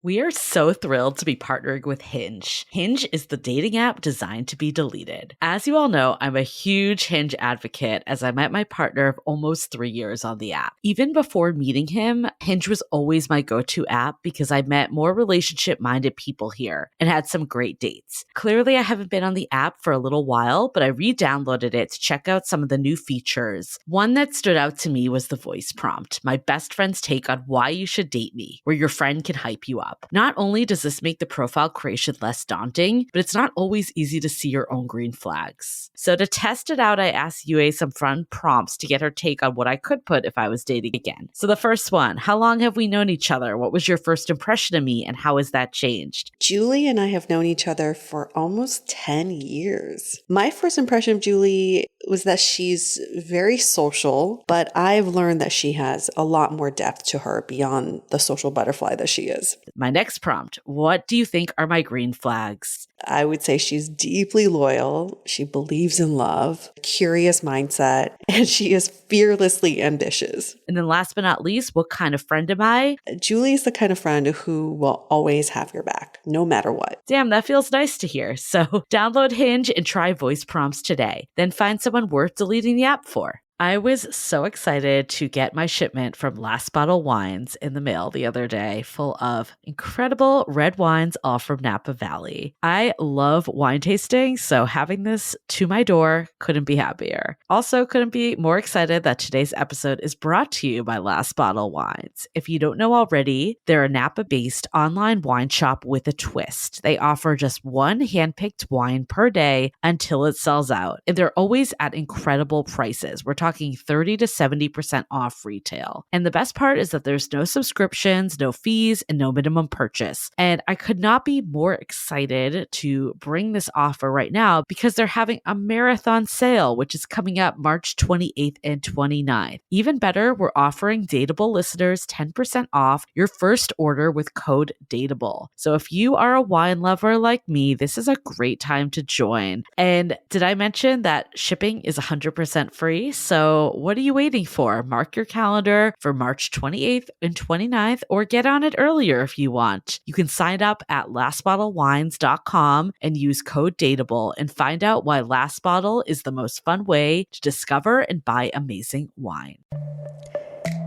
We are so thrilled to be partnering with Hinge. Hinge is the dating app designed to be deleted. As you all know, I'm a huge Hinge advocate as I met my partner of almost 3 years on the app. Even before meeting him, Hinge was always my go-to app because I met more relationship-minded people here and had some great dates. Clearly, I haven't been on the app for a little while, but I re-downloaded it to check out some of the new features. One that stood out to me was the voice prompt, my best friend's take on why you should date me, where your friend can hype you up. Not only does this make the profile creation less daunting, but it's not always easy to see your own green flags. So to test it out, I asked Yue some fun prompts to get her take on what I could put if I was dating again. So the first one, how long have we known each other? What was your first impression of me and how has that changed? Julie and I have known each other for almost 10 years. My first impression of Julie was that she's very social, but I've learned that she has a lot more depth to her beyond the social butterfly that she is. My next prompt, what do you think are my green flags? I would say she's deeply loyal. She believes in love, curious mindset, and she is fearlessly ambitious. And then last but not least, what kind of friend am I? Julie is the kind of friend who will always have your back, no matter what. Damn, that feels nice to hear. So download Hinge and try voice prompts today. Then find someone worth deleting the app for. I was so excited to get my shipment from Last Bottle Wines in the mail the other day, full of incredible red wines, all from Napa Valley. I love wine tasting, so having this to my door couldn't be happier. Also, couldn't be more excited that today's episode is brought to you by Last Bottle Wines. If you don't know already, they're a Napa-based online wine shop with a twist. They offer just one handpicked wine per day until it sells out, and they're always at incredible prices. We're talking 30 to 70% off retail. And the best part is that there's no subscriptions, no fees, and no minimum purchase. And I could not be more excited to bring this offer right now because they're having a marathon sale, which is coming up March 28th and 29th. Even better, we're offering Dateable listeners 10% off your first order with code DATEABLE. So if you are a wine lover like me, this is a great time to join. And did I mention that shipping is 100% free? So what are you waiting for? Mark your calendar for March 28th and 29th or get on it earlier if you want. You can sign up at lastbottlewines.com and use code DATEABLE and find out why Last Bottle is the most fun way to discover and buy amazing wine.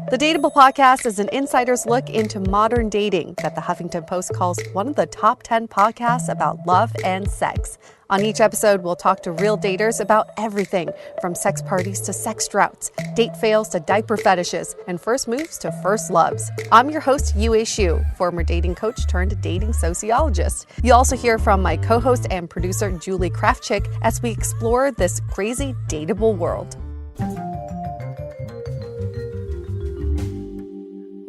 The Dateable podcast is an insider's look into modern dating that the Huffington Post calls one of the top 10 podcasts about love and sex. On each episode, we'll talk to real daters about everything from sex parties to sex droughts, date fails to diaper fetishes, and first moves to first loves. I'm your host, Yue Xu, former dating coach turned dating sociologist. You'll also hear from my co-host and producer, Julie Krafchick, as we explore this crazy dateable world.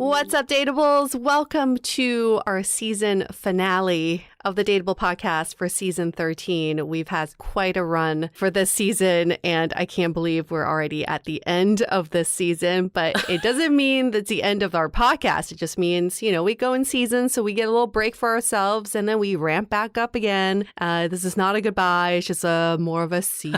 What's up, Dateables? Welcome to our season finale of the Dateable podcast for season 13. We've had quite a run for this season, and I can't believe we're already at the end of this season, but it doesn't mean that's the end of our podcast. It just means, we go in seasons, so we get a little break for ourselves, and then we ramp back up again. This is not a goodbye. It's just more of a see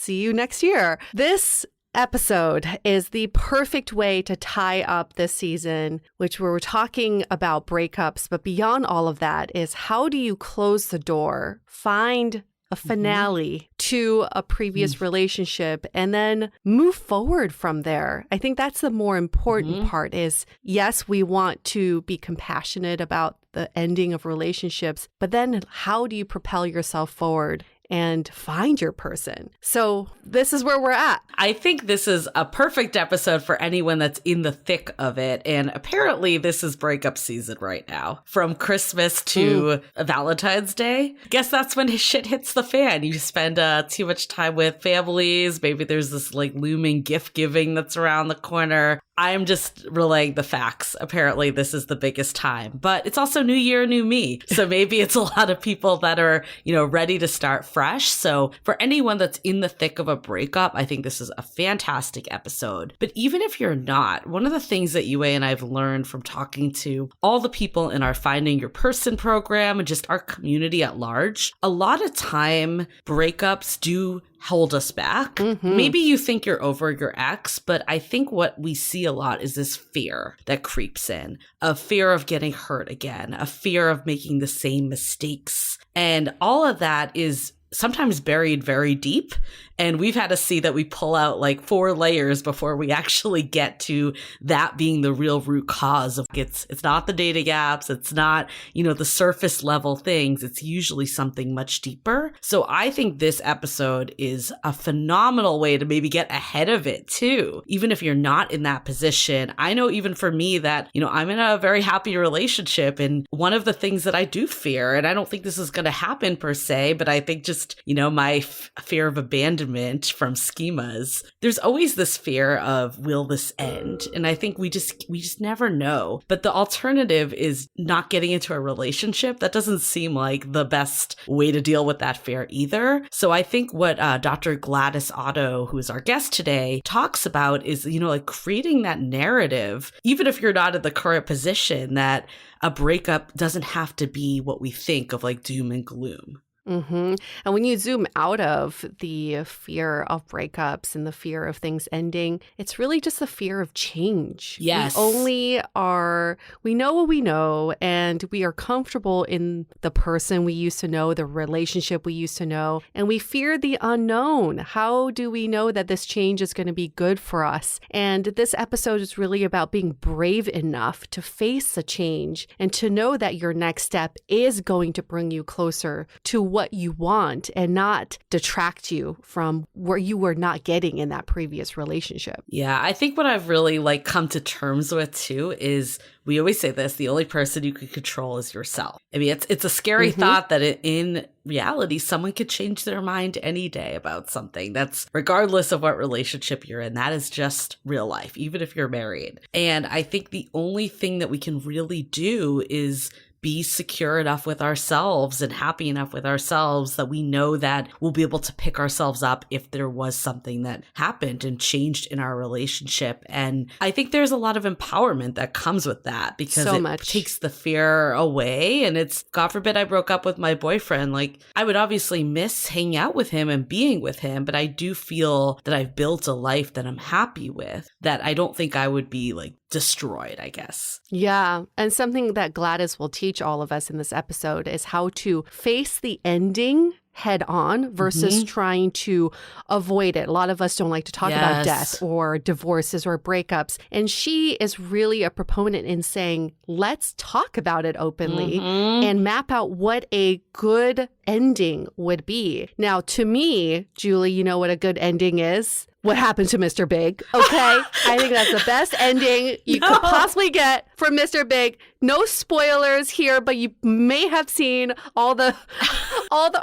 you next year. This episode is the perfect way to tie up this season, which we're talking about breakups. But beyond all of that is how do you close the door, find a finale to a previous relationship, and then move forward from there. I think that's the more important part is, yes, we want to be compassionate about the ending of relationships, but then how do you propel yourself forward and find your person? So this is where we're at. I think this is a perfect episode for anyone that's in the thick of it. And apparently this is breakup season right now. From Christmas to Valentine's Day. Guess that's when his shit hits the fan. You spend too much time with families. Maybe there's this looming gift giving that's around the corner. I'm just relaying the facts. Apparently, this is the biggest time. But it's also New Year, New Me. So maybe it's a lot of people that are, ready to start fresh. So for anyone that's in the thick of a breakup, I think this is a fantastic episode. But even if you're not, one of the things that Yue and I have learned from talking to all the people in our Finding Your Person program and just our community at large, a lot of time breakups do hold us back. Maybe you think you're over your ex, but I think what we see a lot is this fear that creeps in, a fear of getting hurt again, a fear of making the same mistakes. And all of that is sometimes buried very deep. And we've had to see that we pull out like 4 layers before we actually get to that being the real root cause of it's not the dating apps. It's not, the surface level things. It's usually something much deeper. So I think this episode is a phenomenal way to maybe get ahead of it too. Even if you're not in that position. I know even for me that, I'm in a very happy relationship. And one of the things that I do fear, and I don't think this is going to happen per se, but I think just, my fear of abandonment from schemas, there's always this fear of, will this end? And I think we just never know. But the alternative is not getting into a relationship. That doesn't seem like the best way to deal with that fear either. So I think what Dr. Gladys Ato, who is our guest today, talks about is, like creating that narrative, even if you're not in the current position, that a breakup doesn't have to be what we think of like doom and gloom. And when you zoom out of the fear of breakups and the fear of things ending, it's really just the fear of change. Yes. We know what we know, and we are comfortable in the person we used to know, the relationship we used to know, and we fear the unknown. How do we know that this change is going to be good for us? And this episode is really about being brave enough to face the change and to know that your next step is going to bring you closer to what you want and not detract you from where you were not getting in that previous relationship. Yeah, I think what I've really come to terms with too is we always say this, the only person you can control is yourself. I mean, it's a scary thought that in reality, someone could change their mind any day about something. That's regardless of what relationship you're in. That is just real life, even if you're married. And I think the only thing that we can really do is be secure enough with ourselves and happy enough with ourselves that we know that we'll be able to pick ourselves up if there was something that happened and changed in our relationship. And I think there's a lot of empowerment that comes with that because it takes the fear away. And it's, God forbid I broke up with my boyfriend. Like, I would obviously miss hanging out with him and being with him, but I do feel that I've built a life that I'm happy with, that I don't think I would be destroyed, I guess. Yeah. And something that Gladys will teach all of us in this episode is how to face the ending head on versus trying to avoid it. A lot of us don't like to talk about death or divorces or breakups. And she is really a proponent in saying, let's talk about it openly and map out what a good ending would be. Now, to me, Julie, you know what a good ending is? What happened to Mr. Big? Okay. I think that's the best ending you could possibly get from Mr. Big. No spoilers here, but you may have seen all the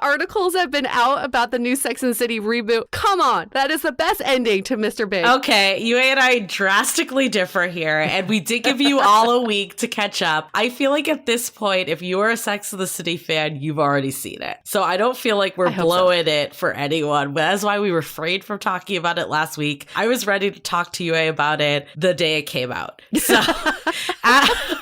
articles that have been out about the new Sex and the City reboot. Come on. That is the best ending to Mr. Big. Okay. You and I drastically differ here, and we did give you all a week to catch up. I feel like at this point, if you're a Sex and the City fan, you've already seen it. So I don't feel like we're blowing it for anyone. But that's why we refrained from talking about it last week. I was ready to talk to you about it the day it came out. So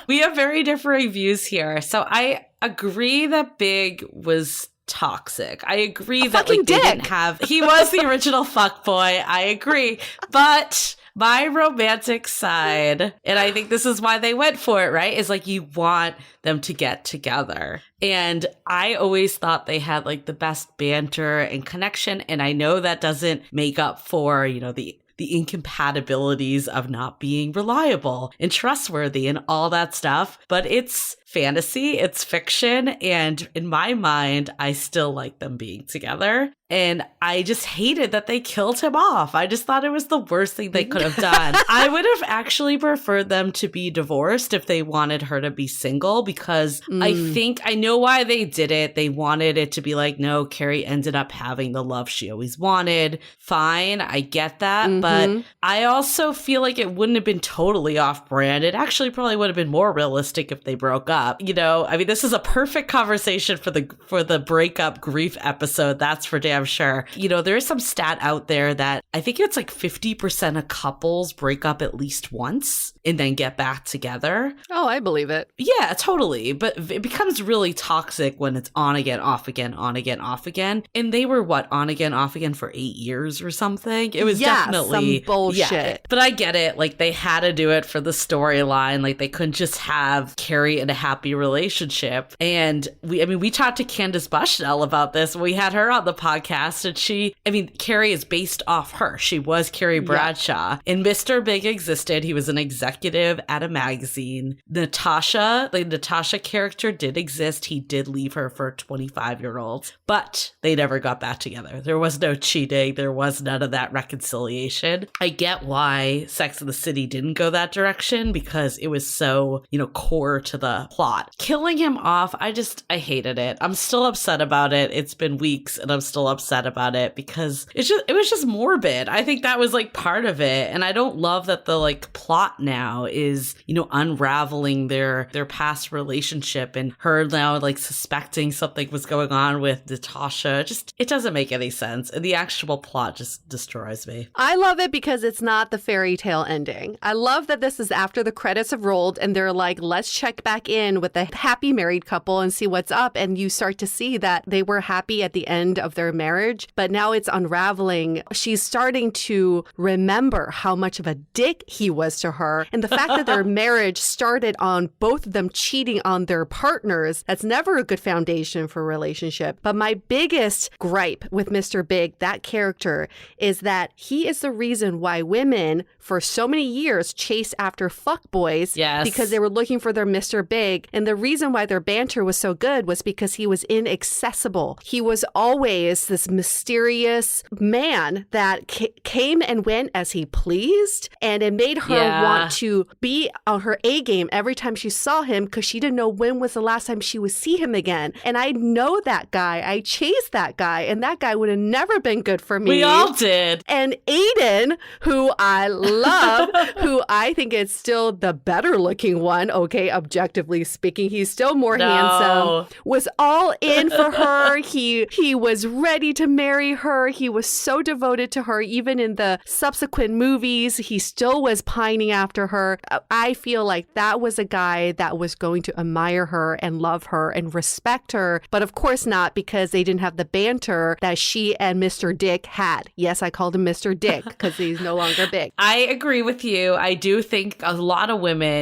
we have very differing views here. So I agree that Big was toxic. I agree that they didn't have, he was the original fuckboy. I agree. But my romantic side, and I think this is why they went for it, right? Is you want them to get together. And I always thought they had the best banter and connection. And I know that doesn't make up for, the incompatibilities of not being reliable and trustworthy and all that stuff. But it's fantasy, it's fiction. And in my mind, I still like them being together. And I just hated that they killed him off. I just thought it was the worst thing they could have done. I would have actually preferred them to be divorced if they wanted her to be single, because I know why they did it. They wanted it to be no, Carrie ended up having the love she always wanted. Fine, I get that. But I also feel like it wouldn't have been totally off brand. It actually probably would have been more realistic if they broke up. up. You know, I mean, this is a perfect conversation for the breakup grief episode. That's for damn sure. You know, there is some stat out there that I think it's like 50% of couples break up at least once and then get back together. Oh, I believe it. Yeah, totally. But it becomes really toxic when it's on again, off again, on again, off again. And they were on again, off again for 8 years or something. It was definitely some bullshit. Yeah, but I get it. Like, they had to do it for the storyline. Like, they couldn't just have Carrie in a happy relationship. And we talked to Candace Bushnell about this. We had her on the podcast, and Carrie is based off her. She was Carrie Bradshaw. And Mr. Big existed. He was an executive at a magazine. The Natasha character did exist. He did leave her for a 25-year-old, but they never got back together. There was no cheating. There was none of that reconciliation. I get why Sex and the City didn't go that direction, because it was so, core to the plot. Killing him off, I hated it. I'm still upset about it. It's been weeks and I'm still upset about it because it was just morbid. I think that was like part of it. And I don't love that the plot now is, unraveling their past relationship and her now suspecting something was going on with Natasha. It doesn't make any sense. And the actual plot just destroys me. I love it because it's not the fairy tale ending. I love that this is after the credits have rolled and they're like, let's check back in with the happy married couple and see what's up. And you start to see that they were happy at the end of their marriage, but now it's unraveling. She's starting to remember how much of a dick he was to her. And the fact that their marriage started on both of them cheating on their partners, that's never a good foundation for a relationship. But my biggest gripe with Mr. Big, that character, is that he is the reason why women for so many years chased after fuckboys. Yes. Because they were looking for their Mr. Big. And the reason why their banter was so good was because he was inaccessible. He was always this mysterious man that came and went as he pleased. And it made her want to be on her A game every time she saw him because she didn't know when was the last time she would see him again. And I know that guy. I chased that guy. And that guy would have never been good for me. We all did. And Aiden, who I love, who I think is still the better looking one, okay, objectively speaking, he's still more handsome, was all in for her. He was ready to marry her. He was so devoted to her. Even in the subsequent movies, he still was pining after her. I feel like that was a guy that was going to admire her and love her and respect her. But of course not, because they didn't have the banter that she and Mr. Dick had. Yes, I called him Mr. Dick because he's no longer big. I agree with you. I do think a lot of women,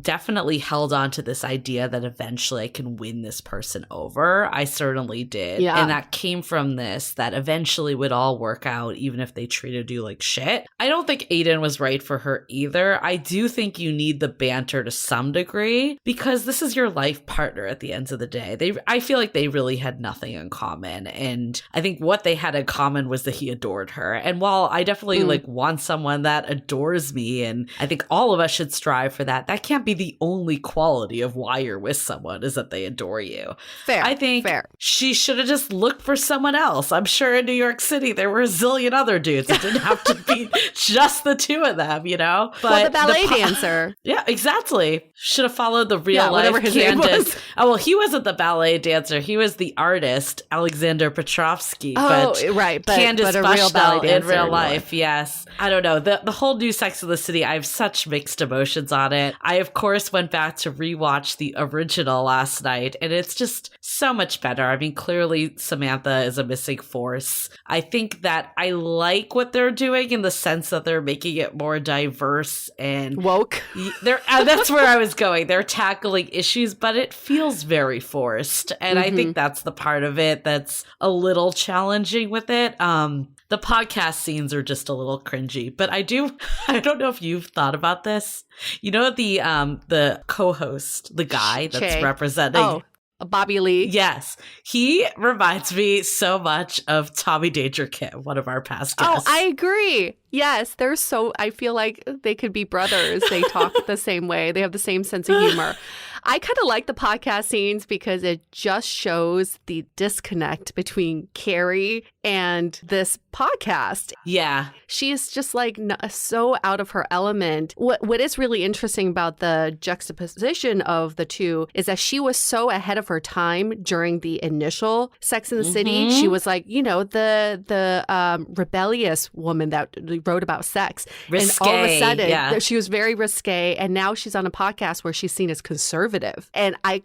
definitely held on to this idea that eventually I can win this person over. I certainly did. Yeah. And that came from this, that eventually would all work out, even if they treated you like shit. I don't think Aiden was right for her either. I do think you need the banter to some degree because this is your life partner at the end of the day. I feel like they really had nothing in common. And I think what they had in common was that he adored her. And while I definitely want someone that adores me, and I think all of us should strive for that, that can't be the only quality of why you're with someone is that they adore you. Fair. I think fair. She should have just looked for someone else. I'm sure in New York City there were a zillion other dudes. It didn't have to be just the two of them, But well, the ballet dancer. Yeah, exactly. Should have followed the real life whatever his name Candace. was. Oh, well, he wasn't the ballet dancer. He was the artist, Alexander Petrovsky. Oh, right. But Candace a real ballet Bushnell dancer in real life, yes. I don't know. The whole new Sex of the City, I have such mixed emotions on it. I, of course, went back to rewatch the original last night, and it's just so much better. I mean, clearly Samantha is a missing force. I think that I like what they're doing in the sense that they're making it more diverse and woke. That's where I was going. They're tackling issues, but it feels very forced. And I think that's the part of it that's a little challenging with it. The podcast scenes are just a little cringy, but I don't know if you've thought about this. The co-host, the guy that's representing Bobby Lee. Yes. He reminds me so much of Tommy Danger Kim, one of our past guests. Oh, I agree. Yes, I feel like they could be brothers. They talk the same way. They have the same sense of humor. I kind of like the podcast scenes because it just shows the disconnect between Carrie and this podcast. Yeah. She is just like so out of her element. What is really interesting about the juxtaposition of the two is that she was so ahead of her time during the initial Sex and the City. She was like, you know, the rebellious woman that wrote about sex. Risque, and all of a sudden, she was very risque. And now she's on a podcast where she's seen as conservative. And I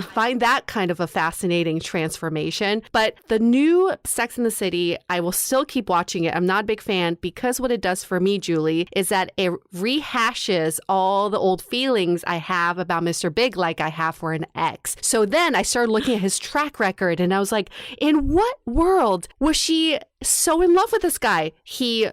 find that kind of a fascinating transformation. But the new Sex and the City, I will still keep watching it. I'm not a big fan because what it does for me, Julie, is that it rehashes all the old feelings I have about Mr. Big like I have for an ex. So then I started looking at his track record and I was like, in what world was she so in love with this guy? He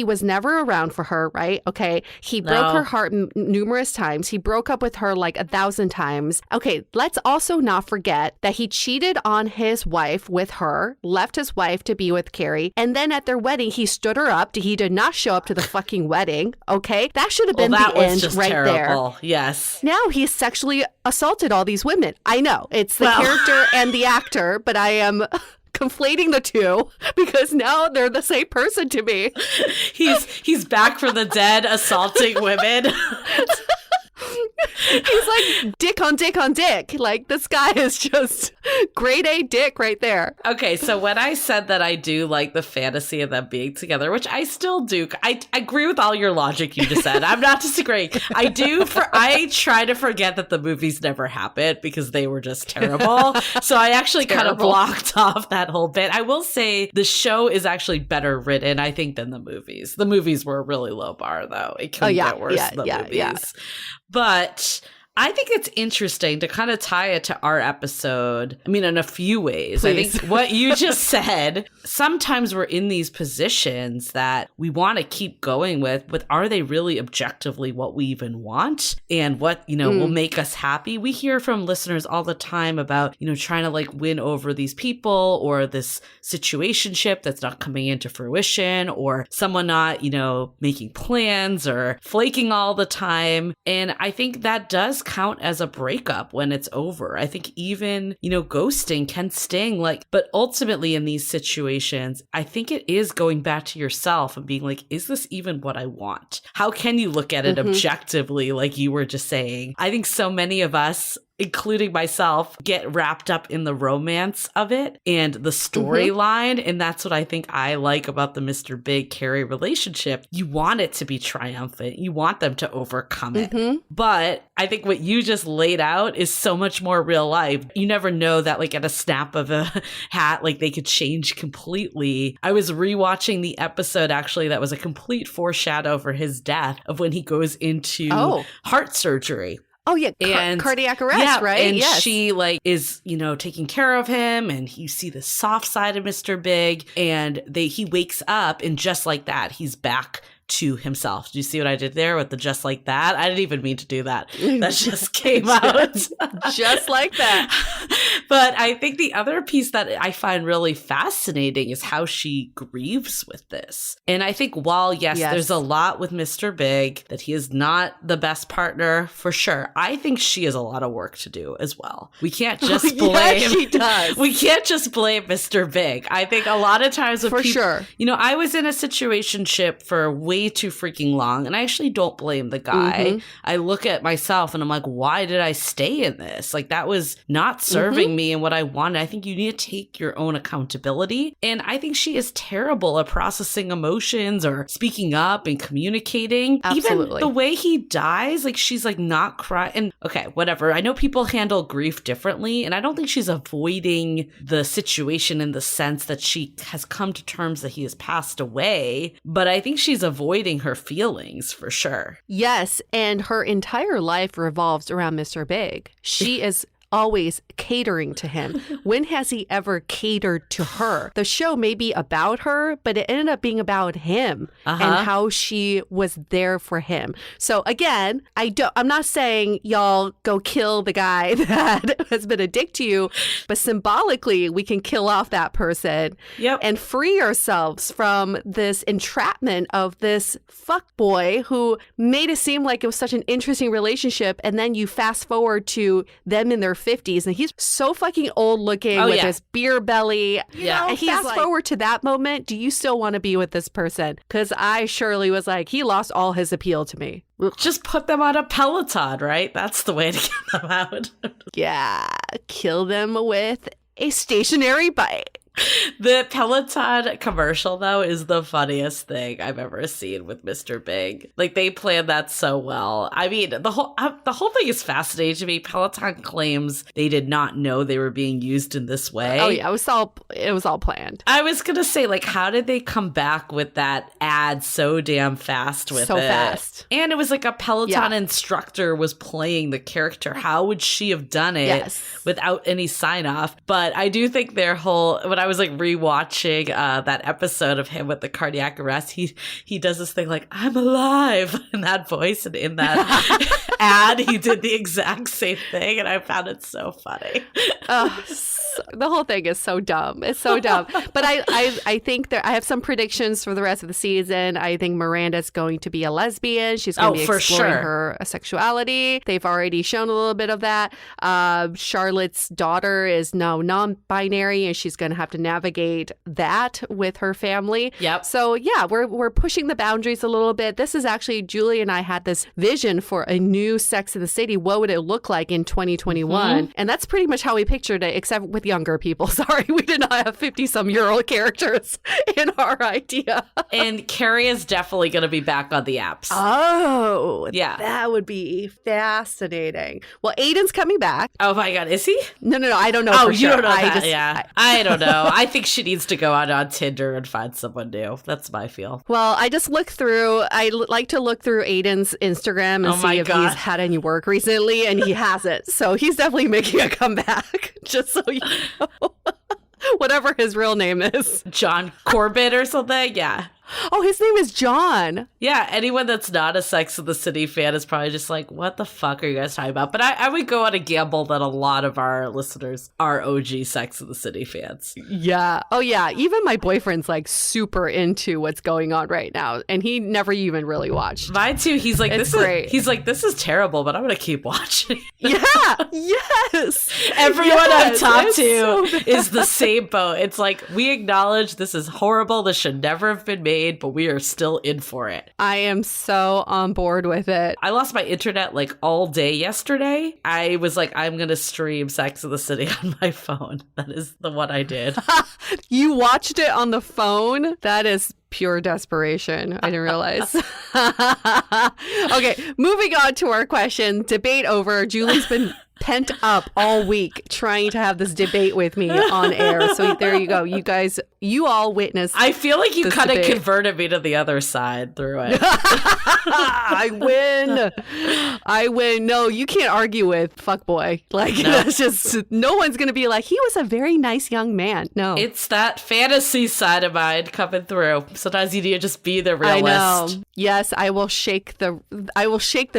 was never around for her, right? Okay. He broke her heart numerous times. He broke up with her like 1,000 times. Okay. Let's also not forget that he cheated on his wife with her, left his wife to be with Carrie. And then at their wedding, he stood her up. He did not show up to the fucking wedding. Okay. That should have been the end right terrible. There. Yes. Now he sexually assaulted all these women. I know it's the character and the actor, but I am conflating the two because now they're the same person to me. He's back from the dead assaulting women. He's like dick on dick on dick. Like this guy is just grade A dick right there. Okay, so when I said that I do like the fantasy of them being together, which I still do, I agree with all your logic you just said. I'm not disagreeing. I try to forget that the movies never happened because they were just terrible. So I actually kind of blocked off that whole bit. I will say the show is actually better written, I think, than the movies. The movies were a really low bar, though. It couldn't get worse than the movies. Yeah. But I think it's interesting to kind of tie it to our episode. I mean, in a few ways. Please. I think what you just said, sometimes we're in these positions that we want to keep going with, but are they really objectively what we even want? And what, will make us happy? We hear from listeners all the time about, trying to like win over these people or this situationship that's not coming into fruition or someone not, making plans or flaking all the time. And I think that does count as a breakup when it's over. I think even, ghosting can sting, but ultimately in these situations, I think it is going back to yourself and being like, is this even what I want? How can you look at it objectively, like you were just saying? I think so many of us, including myself, get wrapped up in the romance of it and the storyline. And that's what I think I like about the Mr. Big Carrie relationship. You want it to be triumphant. You want them to overcome it. But I think what you just laid out is so much more real life. You never know that like at a snap of a hat, like they could change completely. I was rewatching the episode actually that was a complete foreshadow for his death of when he goes into heart surgery. Oh, yeah. And cardiac arrest, right? And she is, taking care of him and you see the soft side of Mr. Big and he wakes up and just like that, he's back to himself. Do you see what I did there with the just like that? I didn't even mean to do that. That just came out. Just like that. But I think the other piece that I find really fascinating is how she grieves with this. And I think while, yes, there's a lot with Mr. Big, that he is not the best partner for sure, I think she has a lot of work to do as well. We can't just blame. Yes, she does. We can't just blame Mr. Big. I think a lot of times with people, sure. I was in a situationship for way too freaking long, and I actually don't blame the guy. I look at myself and I'm like, why did I stay in this? Like that was not serving me and what I wanted. I think you need to take your own accountability. And I think she is terrible at processing emotions or speaking up and communicating. Absolutely. Even the way he dies, like she's like not crying. And okay, whatever. I know people handle grief differently, and I don't think she's avoiding the situation in the sense that she has come to terms that he has passed away, but I think she's avoiding her feelings for sure. Yes, and her entire life revolves around Mr. Big. She is always catering to him. When has he ever catered to her? The show may be about her, but it ended up being about him and how she was there for him. So again, I'm not saying y'all go kill the guy that has been a dick to you, but symbolically we can kill off that person and free ourselves from this entrapment of this fuckboy who made it seem like it was such an interesting relationship, and then you fast forward to them in their 50s and he's so fucking old looking with his beer belly. And fast forward to that moment, do you still want to be with this person? Because I surely was like, he lost all his appeal to me. Just put them on a Peloton, right? That's the way to get them out. Yeah, kill them with a stationary bike. The Peloton commercial, though, is the funniest thing I've ever seen with Mr. Big. Like, they planned that so well. I mean, the whole thing is fascinating to me. Peloton claims they did not know they were being used in this way. Oh, yeah. It was all planned. I was going to say, like, how did they come back with that ad so damn fast with it? So fast. And it was like a Peloton instructor was playing the character. How would she have done it without any sign-off? But I do think their whole... When I was like rewatching that episode of him with the cardiac arrest, he does this thing like, I'm alive, in that voice, and in that ad he did the exact same thing, and I found it so funny. The whole thing is so dumb. It's so dumb. But I think I have some predictions for the rest of the season. I think Miranda's going to be a lesbian. She's going to be exploring her sexuality. They've already shown a little bit of that. Charlotte's daughter is now non-binary, and she's going to have to navigate that with her family. Yep. So yeah, we're pushing the boundaries a little bit. This is actually, Julie and I had this vision for a new Sex and the City. What would it look like in 2021? And that's pretty much how we pictured it, except with younger people. Sorry, we did not have 50-some-year-old characters in our idea. And Carrie is definitely going to be back on the apps. Oh, yeah. That would be fascinating. Well, Aiden's coming back. Oh my God, is he? No, I don't know. Oh, for you sure. don't know that? I don't know. I think she needs to go out on Tinder and find someone new. That's my feel. Well, I just looked through. I like to look through Aiden's Instagram and see if he's had any work recently, and he hasn't. So he's definitely making a comeback. Just so you know. Whatever his real name is. John Corbett or something? Yeah. Oh, his name is John. Yeah, anyone that's not a Sex and the City fan is probably just like, what the fuck are you guys talking about? But I would go on a gamble that a lot of our listeners are OG Sex and the City fans. Yeah. Oh, yeah. Even my boyfriend's like super into what's going on right now, and he never even really watched. Mine too. He's like, this is terrible, but I'm going to keep watching. Yeah. Yes. Everyone I've talked to is the same boat. It's like, we acknowledge this is horrible. This should never have been made, but we are still in for it. I am so on board with it. I lost my internet like all day yesterday. I was like, I'm going to stream Sex and the City on my phone. That is the one I did. You watched it on the phone? That is pure desperation. I didn't realize. Okay, moving on to our question. Debate over. Julie's been pent up all week trying to have this debate with me on air. So there you go. You guys, you all witnessed. I feel like you kind of converted me to the other side through it. I win. No, you can't argue with fuckboy. Like, that's just, no one's going to be like, he was a very nice young man. No. It's that fantasy side of mine coming through. Sometimes you need to just be the realist. I know. Yes, I will shake the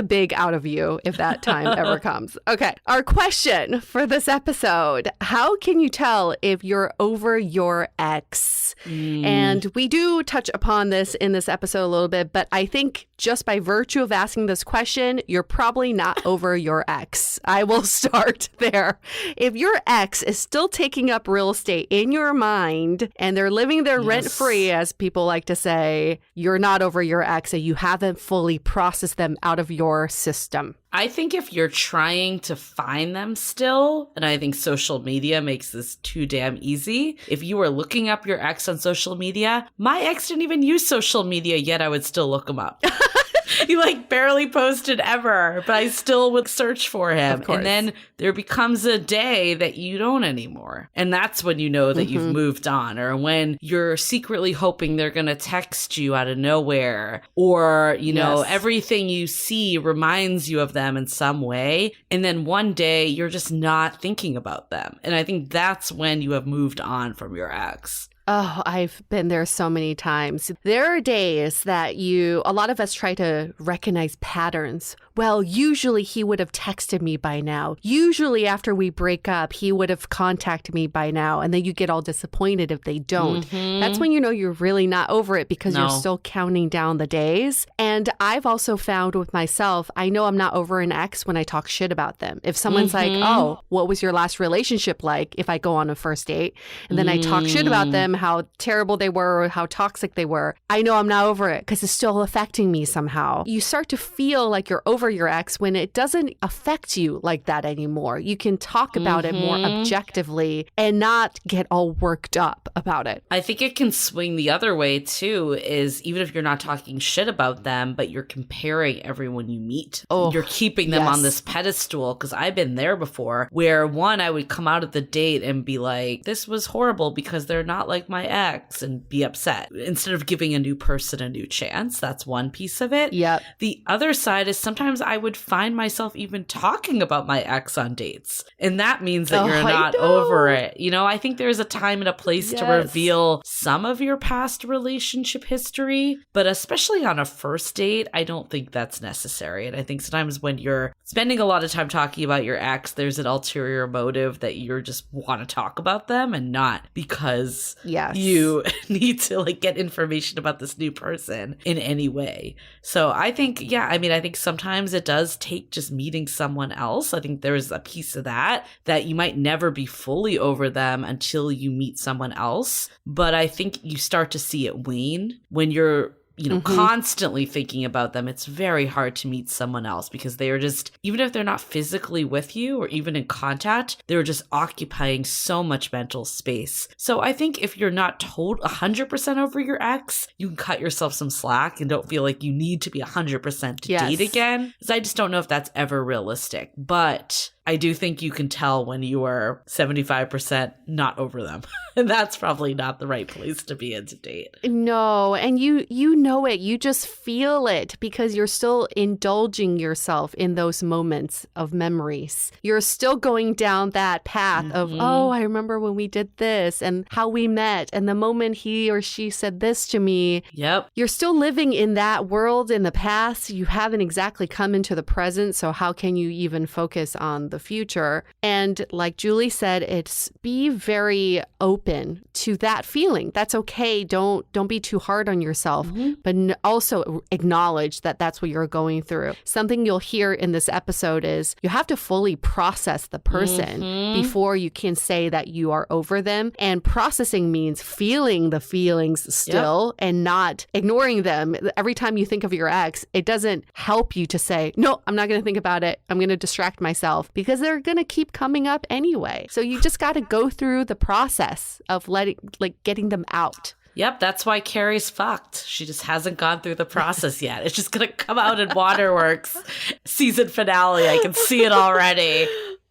big out of you if that time ever comes. Okay. Our question for this episode: how can you tell if you're over your ex? And we do touch upon this in this episode a little bit, but I think just by virtue of asking this question, you're probably not over your ex. I will start there. If your ex is still taking up real estate in your mind and they're living there rent-free, as people like to say, you're not over your ex and you haven't fully processed them out of your system. I think if you're trying to find them still, and I think social media makes this too damn easy. If you were looking up your ex on social media, my ex didn't even use social media yet, I would still look them up. He like barely posted ever, but I still would search for him. Of course. And then there becomes a day that you don't anymore. And that's when you know that you've moved on, or when you're secretly hoping they're going to text you out of nowhere, or, you know, everything you see reminds you of them in some way. And then one day you're just not thinking about them. And I think that's when you have moved on from your ex. Oh, I've been there so many times. There are days that a lot of us try to recognize patterns. Well, usually he would have texted me by now. Usually after we break up, he would have contacted me by now. And then you get all disappointed if they don't. That's when you know you're really not over it, because you're still counting down the days. And I've also found with myself, I know I'm not over an ex when I talk shit about them. If someone's like, oh, what was your last relationship like? If I go on a first date and then I talk shit about them, how terrible they were or how toxic they were, I know I'm not over it because it's still affecting me somehow. You start to feel like you're over your ex when it doesn't affect you like that anymore. You can talk about it more objectively and not get all worked up about it. I think it can swing the other way too, is even if you're not talking shit about them, but you're comparing everyone you meet. Oh, you're keeping them on this pedestal, because I've been there before where I would come out of the date and be like, this was horrible because they're not like my ex, and be upset instead of giving a new person a new chance. That's one piece of it. Yep. The other side is sometimes I would find myself even talking about my ex on dates. And that means that you're not over it. You know, I think there's a time and a place to reveal some of your past relationship history, but especially on a first date, I don't think that's necessary. And I think sometimes when you're spending a lot of time talking about your ex, there's an ulterior motive that you just want to talk about them, and not because you need to like get information about this new person in any way. So I think, I think sometimes it does take just meeting someone else. I think there's a piece of that you might never be fully over them until you meet someone else. But I think you start to see it wane when you're constantly thinking about them. It's very hard to meet someone else because they are just, even if they're not physically with you or even in contact, they're just occupying so much mental space. So I think if you're not 100% over your ex, you can cut yourself some slack and don't feel like you need to be 100% to date again. Because I just don't know if that's ever realistic. But I do think you can tell when you are 75% not over them. And that's probably not the right place to be in to date. No, and you know it. You just feel it because you're still indulging yourself in those moments of memories. You're still going down that path of, oh, I remember when we did this and how we met and the moment he or she said this to me. Yep. You're still living in that world in the past. You haven't exactly come into the present. So how can you even focus on the future? And like Julie said, it's be very open to that feeling. That's okay. Don't be too hard on yourself, but also acknowledge that that's what you're going through. Something you'll hear in this episode is you have to fully process the person before you can say that you are over them. And processing means feeling the feelings still and not ignoring them. Every time you think of your ex, it doesn't help you to say, no, I'm not going to think about it. I'm going to distract myself, because they're going to keep coming up anyway. So you just got to go through the process of getting them out. Yep, that's why Carrie's fucked. She just hasn't gone through the process yet. It's just going to come out in Waterworks season finale. I can see it already.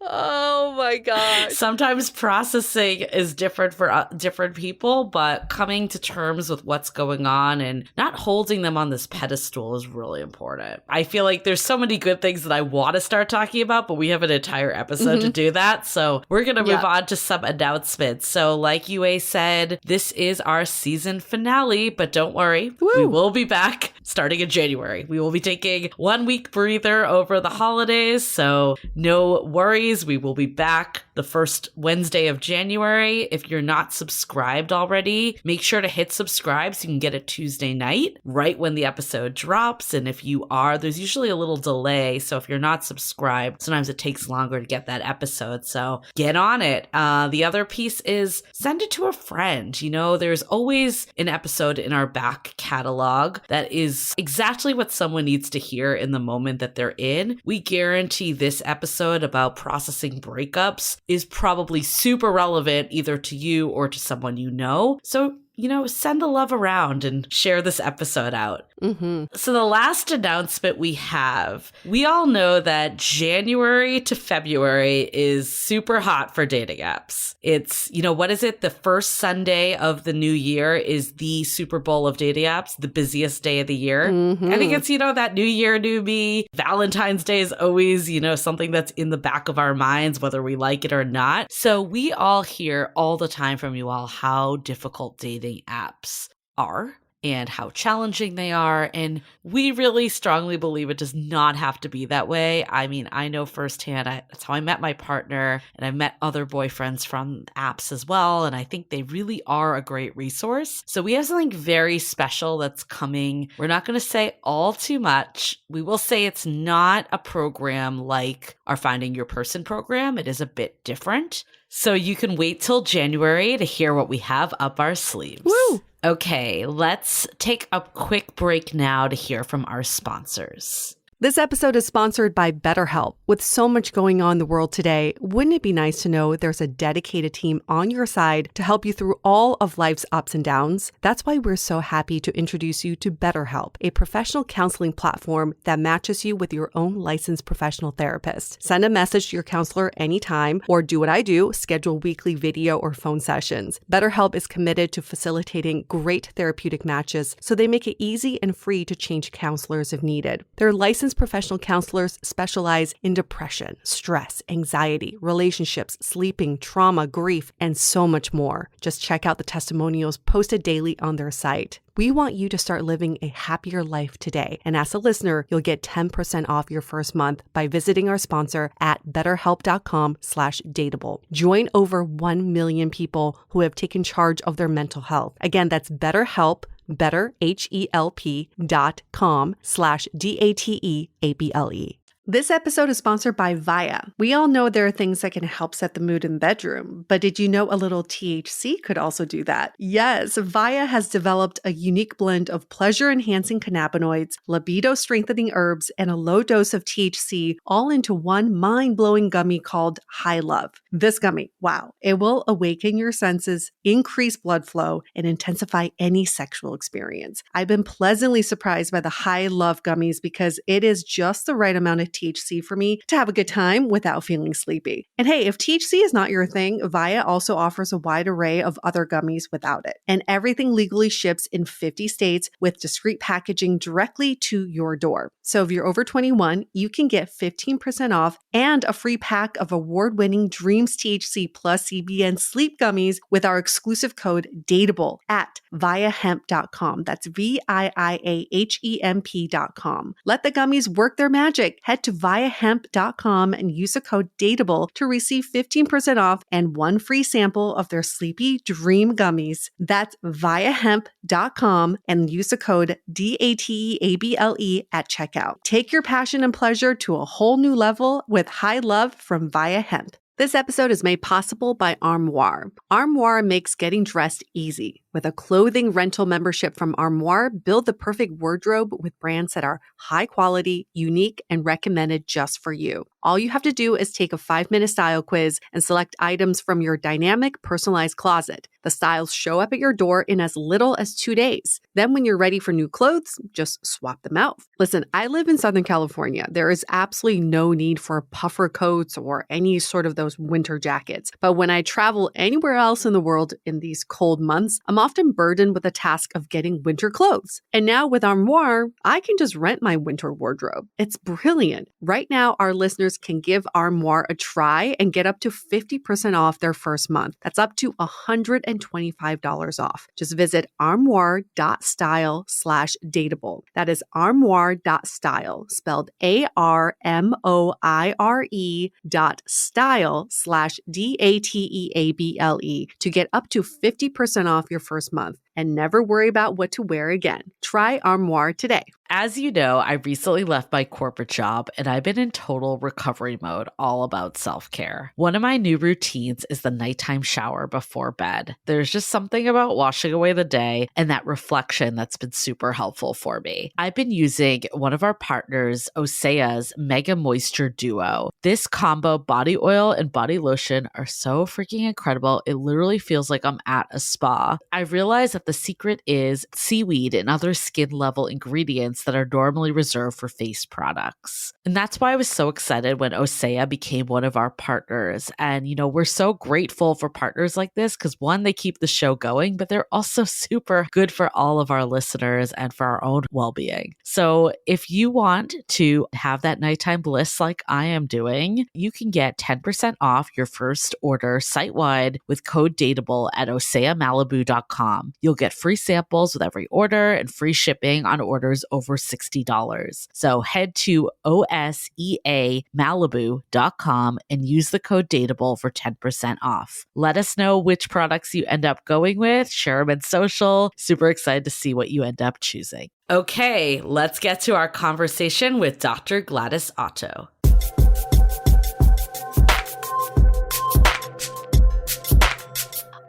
Oh my God. Sometimes processing is different for different people, but coming to terms with what's going on and not holding them on this pedestal is really important. I feel like there's so many good things that I want to start talking about, but we have an entire episode to do that. So we're going to move on to some announcements. So like Yue said, this is our season finale, but don't worry, we will be back starting in January. We will be taking 1 week breather over the holidays, so no worries. We will be back the first Wednesday of January. If you're not subscribed already, make sure to hit subscribe so you can get it Tuesday night, right when the episode drops. And if you are, there's usually a little delay. So if you're not subscribed, sometimes it takes longer to get that episode. So get on it. The other piece is send it to a friend. You know, there's always an episode in our back catalog that is exactly what someone needs to hear in the moment that they're in. We guarantee this episode about processing breakups is probably super relevant either to you or to someone you know. So, you know, send the love around and share this episode out. So the last announcement we all know that January to February is super hot for dating apps. It's, what is it? The first Sunday of the new year is the Super Bowl of dating apps, the busiest day of the year. I think it's, that new year, new me. Valentine's Day is always, something that's in the back of our minds, whether we like it or not. So we all hear all the time from you all how difficult dating apps are and how challenging they are. And we really strongly believe it does not have to be that way. I mean, I know firsthand, that's how I met my partner, and I've met other boyfriends from apps as well. And I think they really are a great resource. So we have something very special that's coming. We're not going to say all too much. We will say it's not a program like our Finding Your Person program. It is a bit different. So you can wait till January to hear what we have up our sleeves. Woo! Okay, let's take a quick break now to hear from our sponsors. This episode is sponsored by BetterHelp. With so much going on in the world today, wouldn't it be nice to know there's a dedicated team on your side to help you through all of life's ups and downs? That's why we're so happy to introduce you to BetterHelp, a professional counseling platform that matches you with your own licensed professional therapist. Send a message to your counselor anytime, or do what I do, schedule weekly video or phone sessions. BetterHelp is committed to facilitating great therapeutic matches, so they make it easy and free to change counselors if needed. Their licensed professional counselors specialize in depression, stress, anxiety, relationships, sleeping, trauma, grief, and so much more. Just check out the testimonials posted daily on their site. We want you to start living a happier life today. And as a listener, you'll get 10% off your first month by visiting our sponsor at betterhelp.com/dateable. Join over 1 million people who have taken charge of their mental health. Again, that's BetterHelp, betterhelp.com/DATEABLE. This episode is sponsored by Via. We all know there are things that can help set the mood in the bedroom, but did you know a little THC could also do that? Yes, Via has developed a unique blend of pleasure-enhancing cannabinoids, libido-strengthening herbs, and a low dose of THC all into one mind-blowing gummy called High Love. This gummy, wow, it will awaken your senses, increase blood flow, and intensify any sexual experience. I've been pleasantly surprised by the High Love gummies because it is just the right amount of THC for me to have a good time without feeling sleepy. And hey, if THC is not your thing, Via also offers a wide array of other gummies without it. And everything legally ships in 50 states with discreet packaging directly to your door. So if you're over 21, you can get 15% off and a free pack of award-winning Dreams THC plus CBN sleep gummies with our exclusive code DATEABLE at viahemp.com. That's VIIAHEMP.com. Let the gummies work their magic. Head to viahemp.com and use the code DATEABLE to receive 15% off and one free sample of their Sleepy Dream gummies. That's viahemp.com and use the code DATEABLE at checkout. Take your passion and pleasure to a whole new level with High Love from Via Hemp. This episode is made possible by Armoire. Armoire makes getting dressed easy. With a clothing rental membership from Armoire, build the perfect wardrobe with brands that are high quality, unique, and recommended just for you. All you have to do is take a 5-minute style quiz and select items from your dynamic, personalized closet. The styles show up at your door in as little as 2 days. Then when you're ready for new clothes, just swap them out. Listen, I live in Southern California. There is absolutely no need for puffer coats or any sort of those winter jackets. But when I travel anywhere else in the world in these cold months, I'm often burdened with the task of getting winter clothes. And now with Armoire, I can just rent my winter wardrobe. It's brilliant. Right now, our listeners can give Armoire a try and get up to 50% off their first month. That's up to $125 off. Just visit armoire.style/dateable. That is armoire.style, spelled ARMOIRE.style/DATEABLE to get up to 50% off your first month and never worry about what to wear again. Try Armoire today. As you know, I recently left my corporate job and I've been in total recovery mode, all about self-care. One of my new routines is the nighttime shower before bed. There's just something about washing away the day and that reflection that's been super helpful for me. I've been using one of our partners, Osea's Mega Moisture Duo. This combo body oil and body lotion are so freaking incredible. It literally feels like I'm at a spa. I realized that the secret is seaweed and other skin level ingredients that are normally reserved for face products. And that's why I was so excited when Osea became one of our partners. And, we're so grateful for partners like this because one, they keep the show going, but they're also super good for all of our listeners and for our own well-being. So if you want to have that nighttime bliss like I am doing, you can get 10% off your first order site-wide with code DATEABLE at oseamalibu.com. You'll get free samples with every order and free shipping on orders over $60. So head to oseamalibu.com and use the code DATEABLE for 10% off. Let us know which products you end up going with. Share them in social. Super excited to see what you end up choosing. Okay, let's get to our conversation with Dr. Gladys Ato.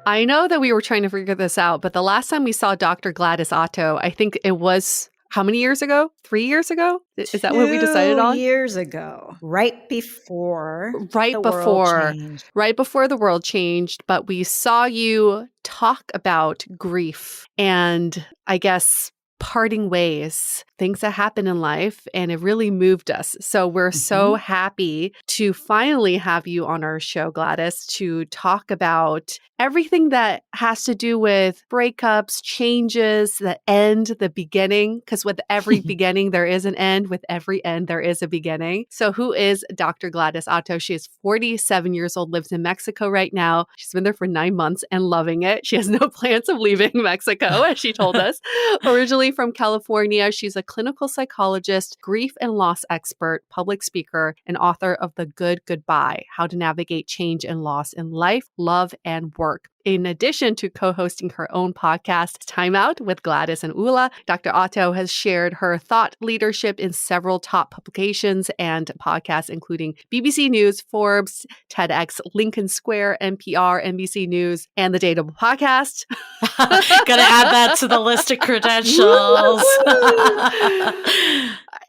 I know that we were trying to figure this out, but the last time we saw Dr. Gladys Ato, I think it was how many years ago? 3 years ago? Is that what we decided on? 2 years ago, right before world changed. Right before the world changed, but we saw you talk about grief and I guess parting ways, things that happen in life, and it really moved us. So we're so happy to finally have you on our show, Gladys, to talk about everything that has to do with breakups, changes, the end, the beginning, because with every beginning, there is an end. With every end, there is a beginning. So who is Dr. Gladys Ato? She is 47 years old, lives in Mexico right now. She's been there for 9 months and loving it. She has no plans of leaving Mexico, as she told us. Originally from California, she's a clinical psychologist, grief and loss expert, public speaker, and author of The Good Goodbye: How to Navigate Change and Loss in Life, Love, and Work. In addition to co-hosting her own podcast, Time Out with Gladys and Ula, Dr. Ato has shared her thought leadership in several top publications and podcasts, including BBC News, Forbes, TEDx, Lincoln Square, NPR, NBC News, and the Dateable podcast. Gotta add that to the list of credentials.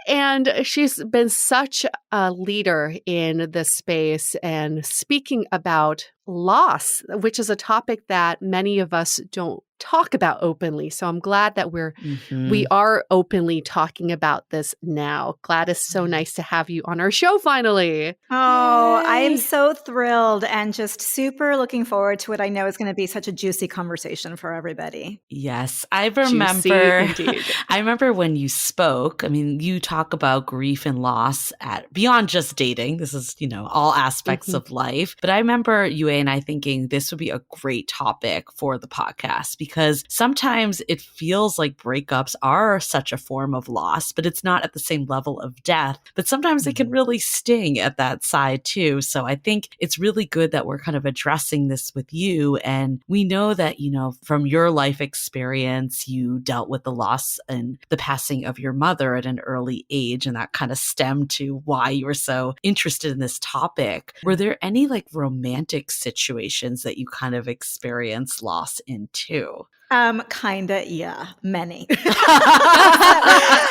And she's been such a leader in this space and speaking about loss, which is a topic that many of us don't talk about openly. So I'm glad that we are openly talking about this now. Gladys, so nice to have you on our show finally. Oh, I am so thrilled and just super looking forward to what I know is going to be such a juicy conversation for everybody. Yes, I remember. Indeed. I remember when you spoke. I mean, you talk about grief and loss at beyond just dating. This is, all aspects of life. But I remember you and I thinking this would be a great topic for the podcast because sometimes it feels like breakups are such a form of loss, but it's not at the same level of death. But sometimes it can really sting at that side too. So I think it's really good that we're kind of addressing this with you. And we know that, from your life experience, you dealt with the loss and the passing of your mother at an early age. And that kind of stemmed to why you were so interested in this topic. Were there any romantic situations that you kind of experienced loss in too? Kinda, yeah, many. Where do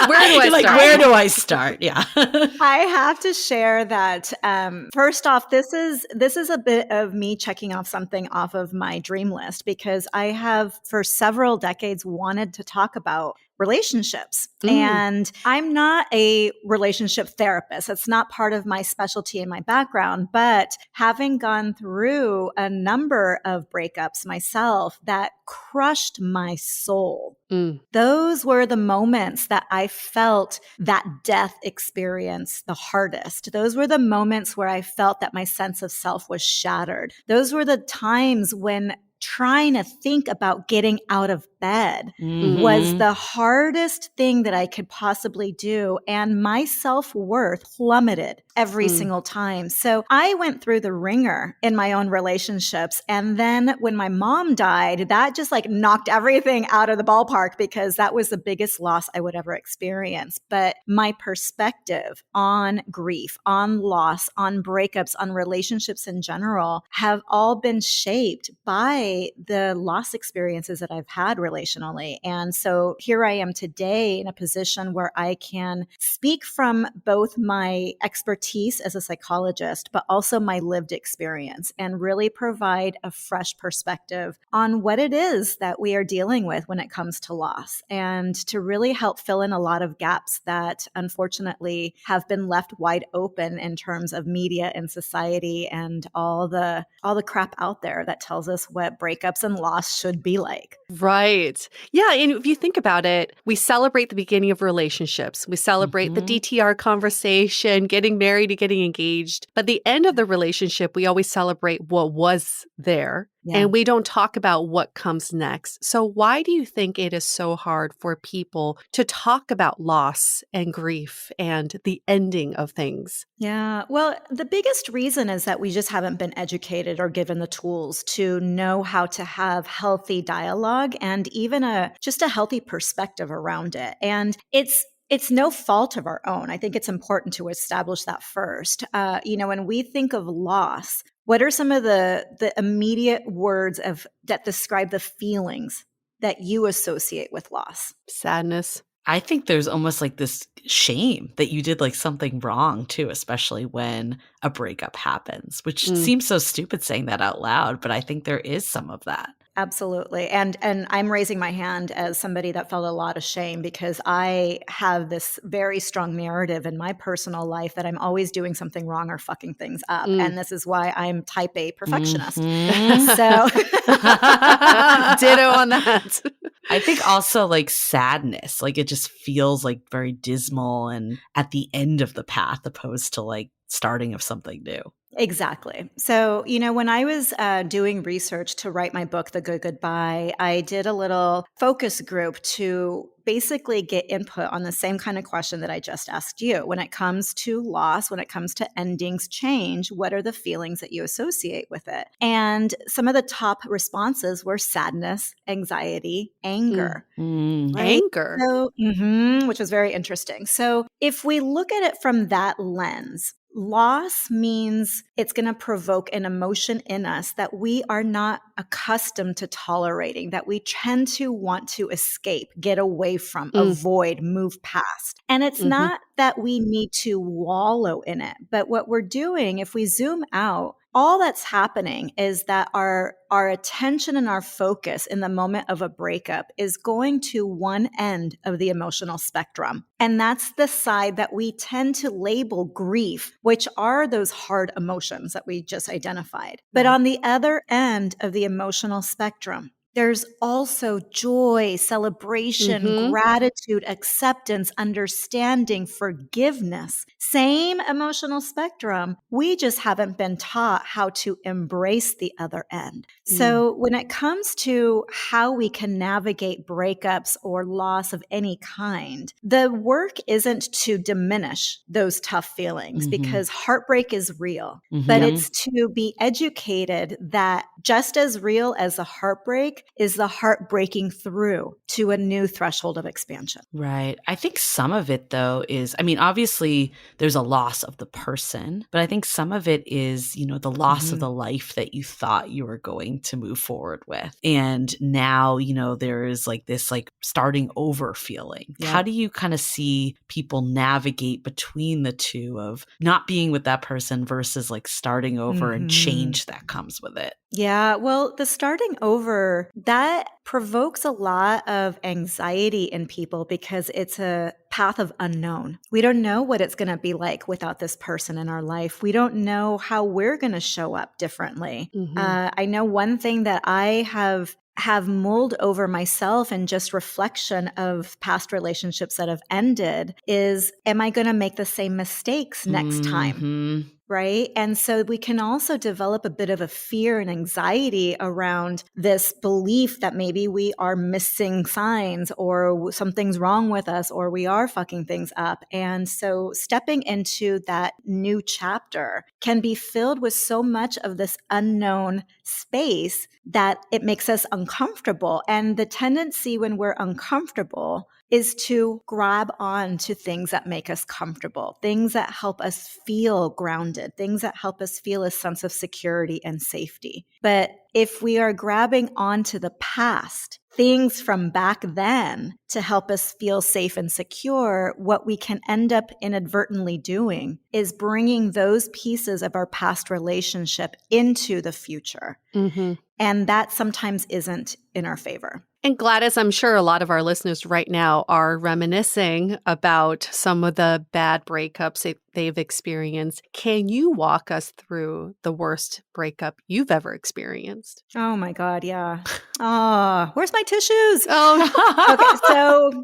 I start? Where do I start? Yeah. I have to share that. First off, this is a bit of me checking off something off of my dream list because I have for several decades wanted to talk about relationships. And I'm not a relationship therapist. It's not part of my specialty and my background, but having gone through a number of breakups myself that crushed my soul. Those were the moments that I felt that death experience the hardest. Those were the moments where I felt that my sense of self was shattered. Those were the times when trying to think about getting out of bed was the hardest thing that I could possibly do. And my self-worth plummeted every single time. So I went through the ringer in my own relationships. And then when my mom died, that just knocked everything out of the ballpark because that was the biggest loss I would ever experience. But my perspective on grief, on loss, on breakups, on relationships in general have all been shaped by enjoy the loss experiences that I've had relationally. And so here I am today in a position where I can speak from both my expertise as a psychologist, but also my lived experience, and really provide a fresh perspective on what it is that we are dealing with when it comes to loss, and to really help fill in a lot of gaps that unfortunately have been left wide open in terms of media and society and all the crap out there that tells us what breakups and loss should be like. Right. Yeah. And if you think about it, we celebrate the beginning of relationships. We celebrate the DTR conversation, getting married and getting engaged. But the end of the relationship, we always celebrate what was there. Yeah. And we don't talk about what comes next. So why do you think it is so hard for people to talk about loss and grief and the ending of things? Yeah. Well, the biggest reason is that we just haven't been educated or given the tools to know how to have healthy dialogue and even just a healthy perspective around it. And it's no fault of our own. I think it's important to establish that first. When we think of loss, what are some of the immediate words that describe the feelings that you associate with loss? Sadness. I think there's almost like this shame that you did like something wrong too, especially when a breakup happens, which seems so stupid saying that out loud, but I think there is some of that. Absolutely. And I'm raising my hand as somebody that felt a lot of shame, because I have this very strong narrative in my personal life that I'm always doing something wrong or fucking things up. And this is why I'm type A perfectionist. So ditto on that. I think also like sadness, like it just feels like very dismal and at the end of the path opposed to like starting of something new. Exactly. So, when I was doing research to write my book, The Good Goodbye, I did a little focus group to basically get input on the same kind of question that I just asked you. When it comes to loss, when it comes to endings, change, what are the feelings that you associate with it? And some of the top responses were sadness, anxiety, anger. Right? Anger. So, which was very interesting. So if we look at it from that lens, loss means it's going to provoke an emotion in us that we are not accustomed to tolerating, that we tend to want to escape, get away from, avoid, move past. And it's not that we need to wallow in it, but what we're doing, if we zoom out, all that's happening is that our attention and our focus in the moment of a breakup is going to one end of the emotional spectrum. And that's the side that we tend to label grief, which are those hard emotions that we just identified. But on the other end of the emotional spectrum, there's also joy, celebration, gratitude, acceptance, understanding, forgiveness. Same emotional spectrum. We just haven't been taught how to embrace the other end. So when it comes to how we can navigate breakups or loss of any kind, the work isn't to diminish those tough feelings, because heartbreak is real, but it's to be educated that just as real as the heartbreak is the heart breaking through to a new threshold of expansion. Right. I think some of it, though, is, I mean, obviously there's a loss of the person, but I think some of it is, the loss of the life that you thought you were going to move forward with. And now, there is like this like starting over feeling. Yeah. How do you kind of see people navigate between the two of not being with that person versus like starting over and change that comes with it? Yeah, well, the starting over, that provokes a lot of anxiety in people because it's a path of unknown. We don't know what it's going to be like without this person in our life. We don't know how we're going to show up differently. I know one thing that I have mulled over myself and just reflection of past relationships that have ended is, am I going to make the same mistakes next time? Right? And so we can also develop a bit of a fear and anxiety around this belief that maybe we are missing signs or something's wrong with us or we are fucking things up. And so stepping into that new chapter can be filled with so much of this unknown space that it makes us uncomfortable. And the tendency when we're uncomfortable is to grab on to things that make us comfortable, things that help us feel grounded, things that help us feel a sense of security and safety. But if we are grabbing onto the past, things from back then to help us feel safe and secure, what we can end up inadvertently doing is bringing those pieces of our past relationship into the future. Mm-hmm. And that sometimes isn't in our favor. And Gladys, I'm sure a lot of our listeners right now are reminiscing about some of the bad breakups they've experienced. Can you walk us through the worst breakup you've ever experienced? Oh my God, yeah. Oh, where's my tissues? Oh, Okay,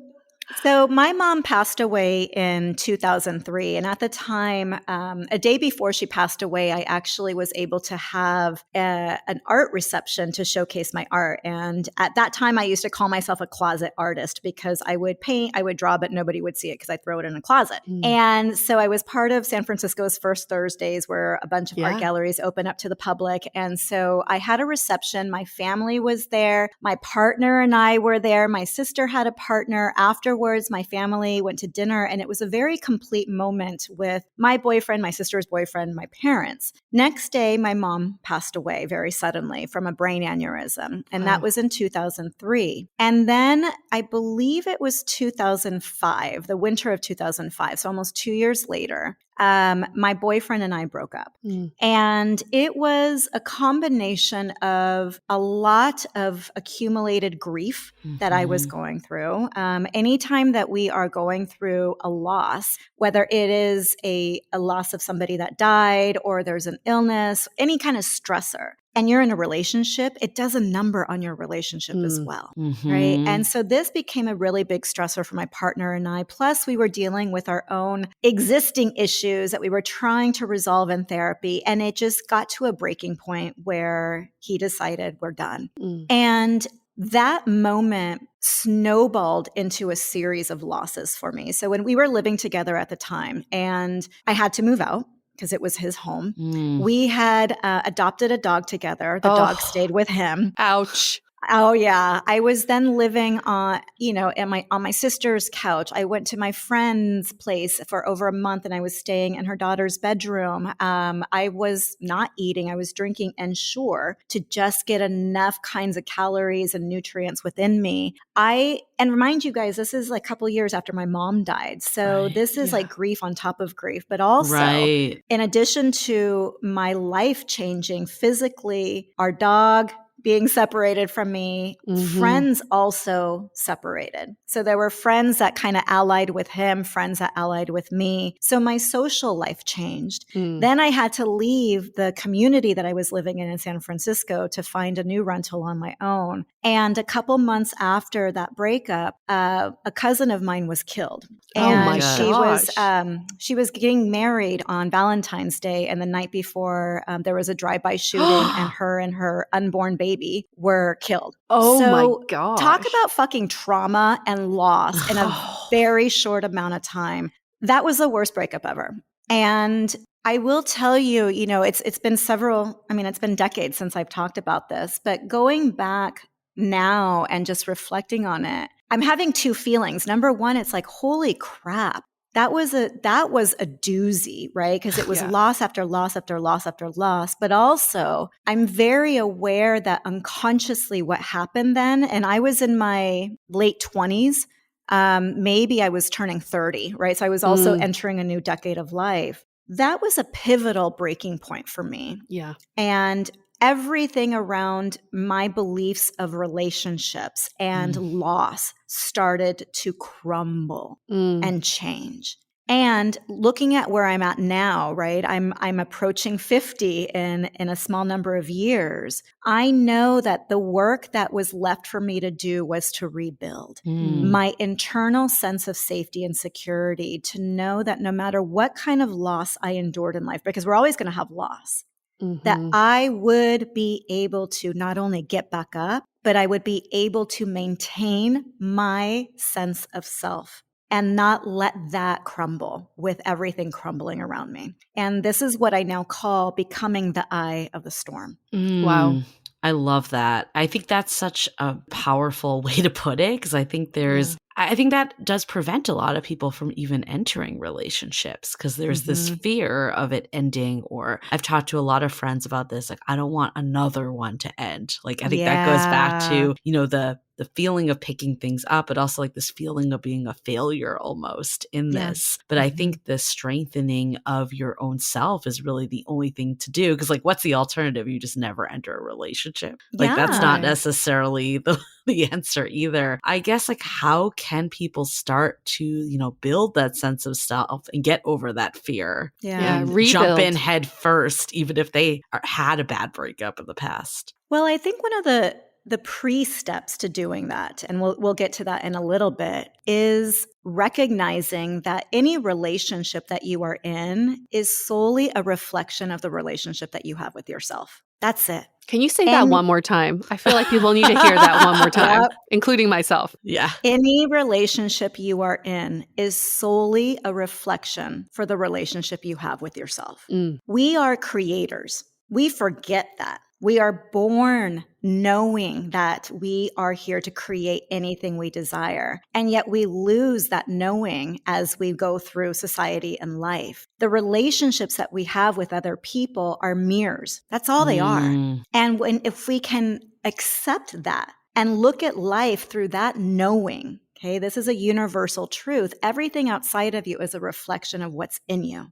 so my mom passed away in 2003. And at the time, a day before she passed away, I actually was able to have an art reception to showcase my art. And at that time, I used to call myself a closet artist because I would paint, I would draw, but nobody would see it because I throw it in a closet. And so I was part of San Francisco's First Thursdays, where a bunch of art galleries open up to the public. And so I had a reception. My family was there. My partner and I were there. My sister had a partner. Afterwards, my family went to dinner, and it was a very complete moment with my boyfriend, my sister's boyfriend, my parents. Next day, my mom passed away very suddenly from a brain aneurysm, and that was in 2003. And then I believe it was 2005, the winter of 2005, so almost 2 years later, my boyfriend and I broke up. And it was a combination of a lot of accumulated grief that I was going through. Anytime that we are going through a loss, whether it is a loss of somebody that died or there's an illness, any kind of stressor, and you're in a relationship, it does a number on your relationship as well, right? And so this became a really big stressor for my partner and I. Plus, we were dealing with our own existing issues that we were trying to resolve in therapy. And it just got to a breaking point where he decided we're done. And that moment snowballed into a series of losses for me. So when we were living together at the time and I had to move out, because it was his home. We had adopted a dog together. The dog stayed with him. Ouch. Oh yeah. I was then living on my sister's couch. I went to my friend's place for over a month and I was staying in her daughter's bedroom. I was not eating. I was drinking Ensure to just get enough kinds of calories and nutrients within me. And remind you guys, this is like a couple years after my mom died. So this is like grief on top of grief, but also in addition to my life changing physically, our dog being separated from me, friends also separated. So there were friends that kind of allied with him, friends that allied with me. So my social life changed. Then I had to leave the community that I was living in San Francisco to find a new rental on my own. And a couple months after that breakup, a cousin of mine was killed. And she was getting married on Valentine's Day, and the night before there was a drive-by shooting and her unborn baby were killed. My gosh. Talk about fucking trauma and loss in a very short amount of time. That was the worst breakup ever. And I will tell you, it's been decades since I've talked about this, but going back now and just reflecting on it, I'm having two feelings. Number one, it's like, holy crap. That was a doozy, right? Because it was loss after loss after loss after loss. But also, I'm very aware that unconsciously what happened then, and I was in my late 20s, maybe I was turning 30, right? So I was also entering a new decade of life. That was a pivotal breaking point for me. Yeah. And everything around my beliefs of relationships and loss started to crumble and change. And looking at where I'm at now, right? I'm approaching 50 in a small number of years. I know that the work that was left for me to do was to rebuild my internal sense of safety and security, to know that no matter what kind of loss I endured in life, because we're always going to have loss, that I would be able to not only get back up, but I would be able to maintain my sense of self and not let that crumble with everything crumbling around me. And this is what I now call becoming the eye of the storm. Wow. I love that. I think that's such a powerful way to put it, because I think there's I think that does prevent a lot of people from even entering relationships because there's this fear of it ending. Or I've talked to a lot of friends about this. Like, I don't want another one to end. Like, I think that goes back to, the feeling of picking things up, but also like this feeling of being a failure almost in this. But I think the strengthening of your own self is really the only thing to do. Because like, what's the alternative? You just never enter a relationship. Like, that's not necessarily the answer either. I guess like, how can people start to, build that sense of self and get over that fear? And jump in head first, even if they had a bad breakup in the past. Well, I think one of the pre-steps to doing that, and we'll get to that in a little bit, is recognizing that any relationship that you are in is solely a reflection of the relationship that you have with yourself. That's it. Can you say that one more time? I feel like people need to hear that one more time, including myself. Yeah. Any relationship you are in is solely a reflection for the relationship you have with yourself. We are creators. We forget that. We are born knowing that we are here to create anything we desire. And yet we lose that knowing as we go through society and life. The relationships that we have with other people are mirrors. That's all they are. And if we can accept that and look at life through that knowing, okay, this is a universal truth. Everything outside of you is a reflection of what's in you.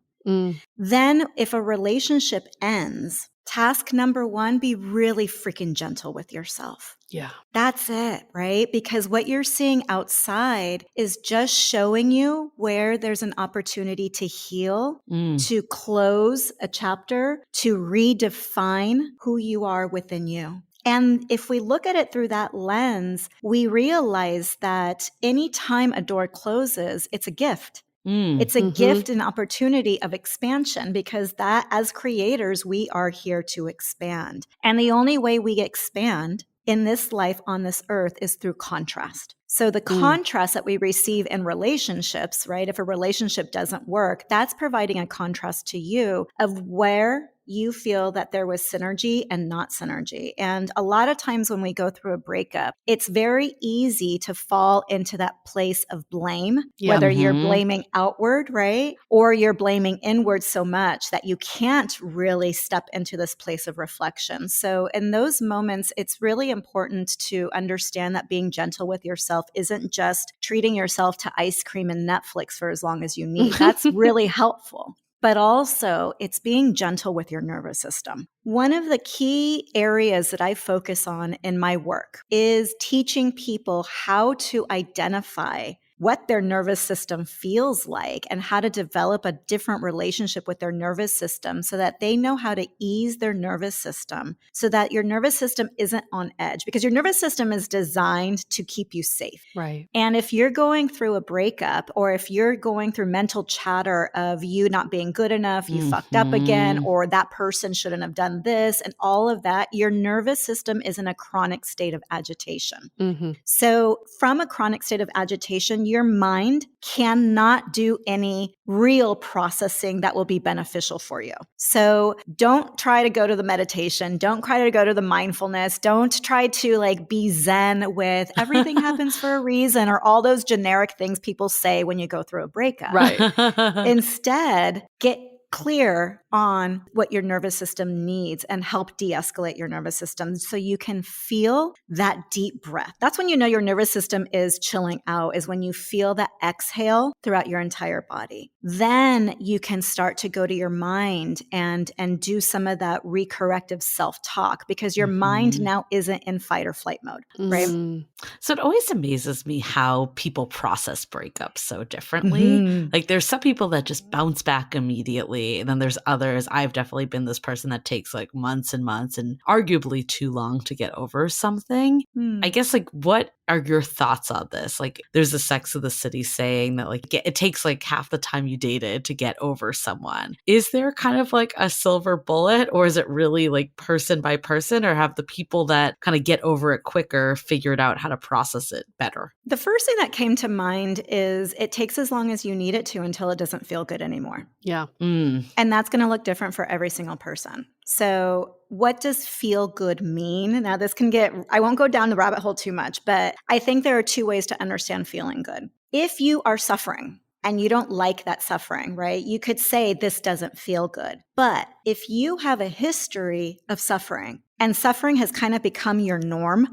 Then if a relationship ends, task number one, be really freaking gentle with yourself. Yeah. That's it, right? Because what you're seeing outside is just showing you where there's an opportunity to heal, to close a chapter, to redefine who you are within you. And if we look at it through that lens, we realize that anytime a door closes, it's a gift. It's a gift and opportunity of expansion, because that, as creators, we are here to expand. And the only way we expand in this life on this earth is through contrast. So the contrast that we receive in relationships, right? If a relationship doesn't work, that's providing a contrast to you of where you feel that there was synergy and not synergy. And a lot of times when we go through a breakup, it's very easy to fall into that place of blame, whether you're blaming outward, right? Or you're blaming inward so much that you can't really step into this place of reflection. So in those moments, it's really important to understand that being gentle with yourself isn't just treating yourself to ice cream and Netflix for as long as you need. That's really helpful. But also it's being gentle with your nervous system. One of the key areas that I focus on in my work is teaching people how to identify what their nervous system feels like and how to develop a different relationship with their nervous system so that they know how to ease their nervous system so that your nervous system isn't on edge, because your nervous system is designed to keep you safe. Right. And if you're going through a breakup, or if you're going through mental chatter of you not being good enough, you fucked up again, or that person shouldn't have done this, and all of that, your nervous system is in a chronic state of agitation. So from a chronic state of agitation, your mind cannot do any real processing that will be beneficial for you. So don't try to go to the meditation. Don't try to go to the mindfulness. Don't try to like be Zen with everything happens for a reason, or all those generic things people say when you go through a breakup. Right. Instead, get clear on what your nervous system needs and help de-escalate your nervous system so you can feel that deep breath. That's when you know your nervous system is chilling out, is when you feel that exhale throughout your entire body. Then you can start to go to your mind and do some of that recorrective self-talk, because your mind now isn't in fight or flight mode, right? So it always amazes me how people process breakups so differently. Like there's some people that just bounce back immediately. And then there's others. I've definitely been this person that takes like months and months and arguably too long to get over something. I guess like, what are your thoughts on this? Like there's a Sex of the City saying that like it takes like half the time you dated to get over someone. Is there kind of like a silver bullet, or is it really like person by person, or have the people that kind of get over it quicker figured out how to process it better? The first thing that came to mind is it takes as long as you need it to until it doesn't feel good anymore. Yeah. And that's going to look different for every single person. So what does feel good mean? Now, this can I won't go down the rabbit hole too much, but I think there are two ways to understand feeling good. If you are suffering and you don't like that suffering, right? You could say this doesn't feel good. But if you have a history of suffering and suffering has kind of become your norm,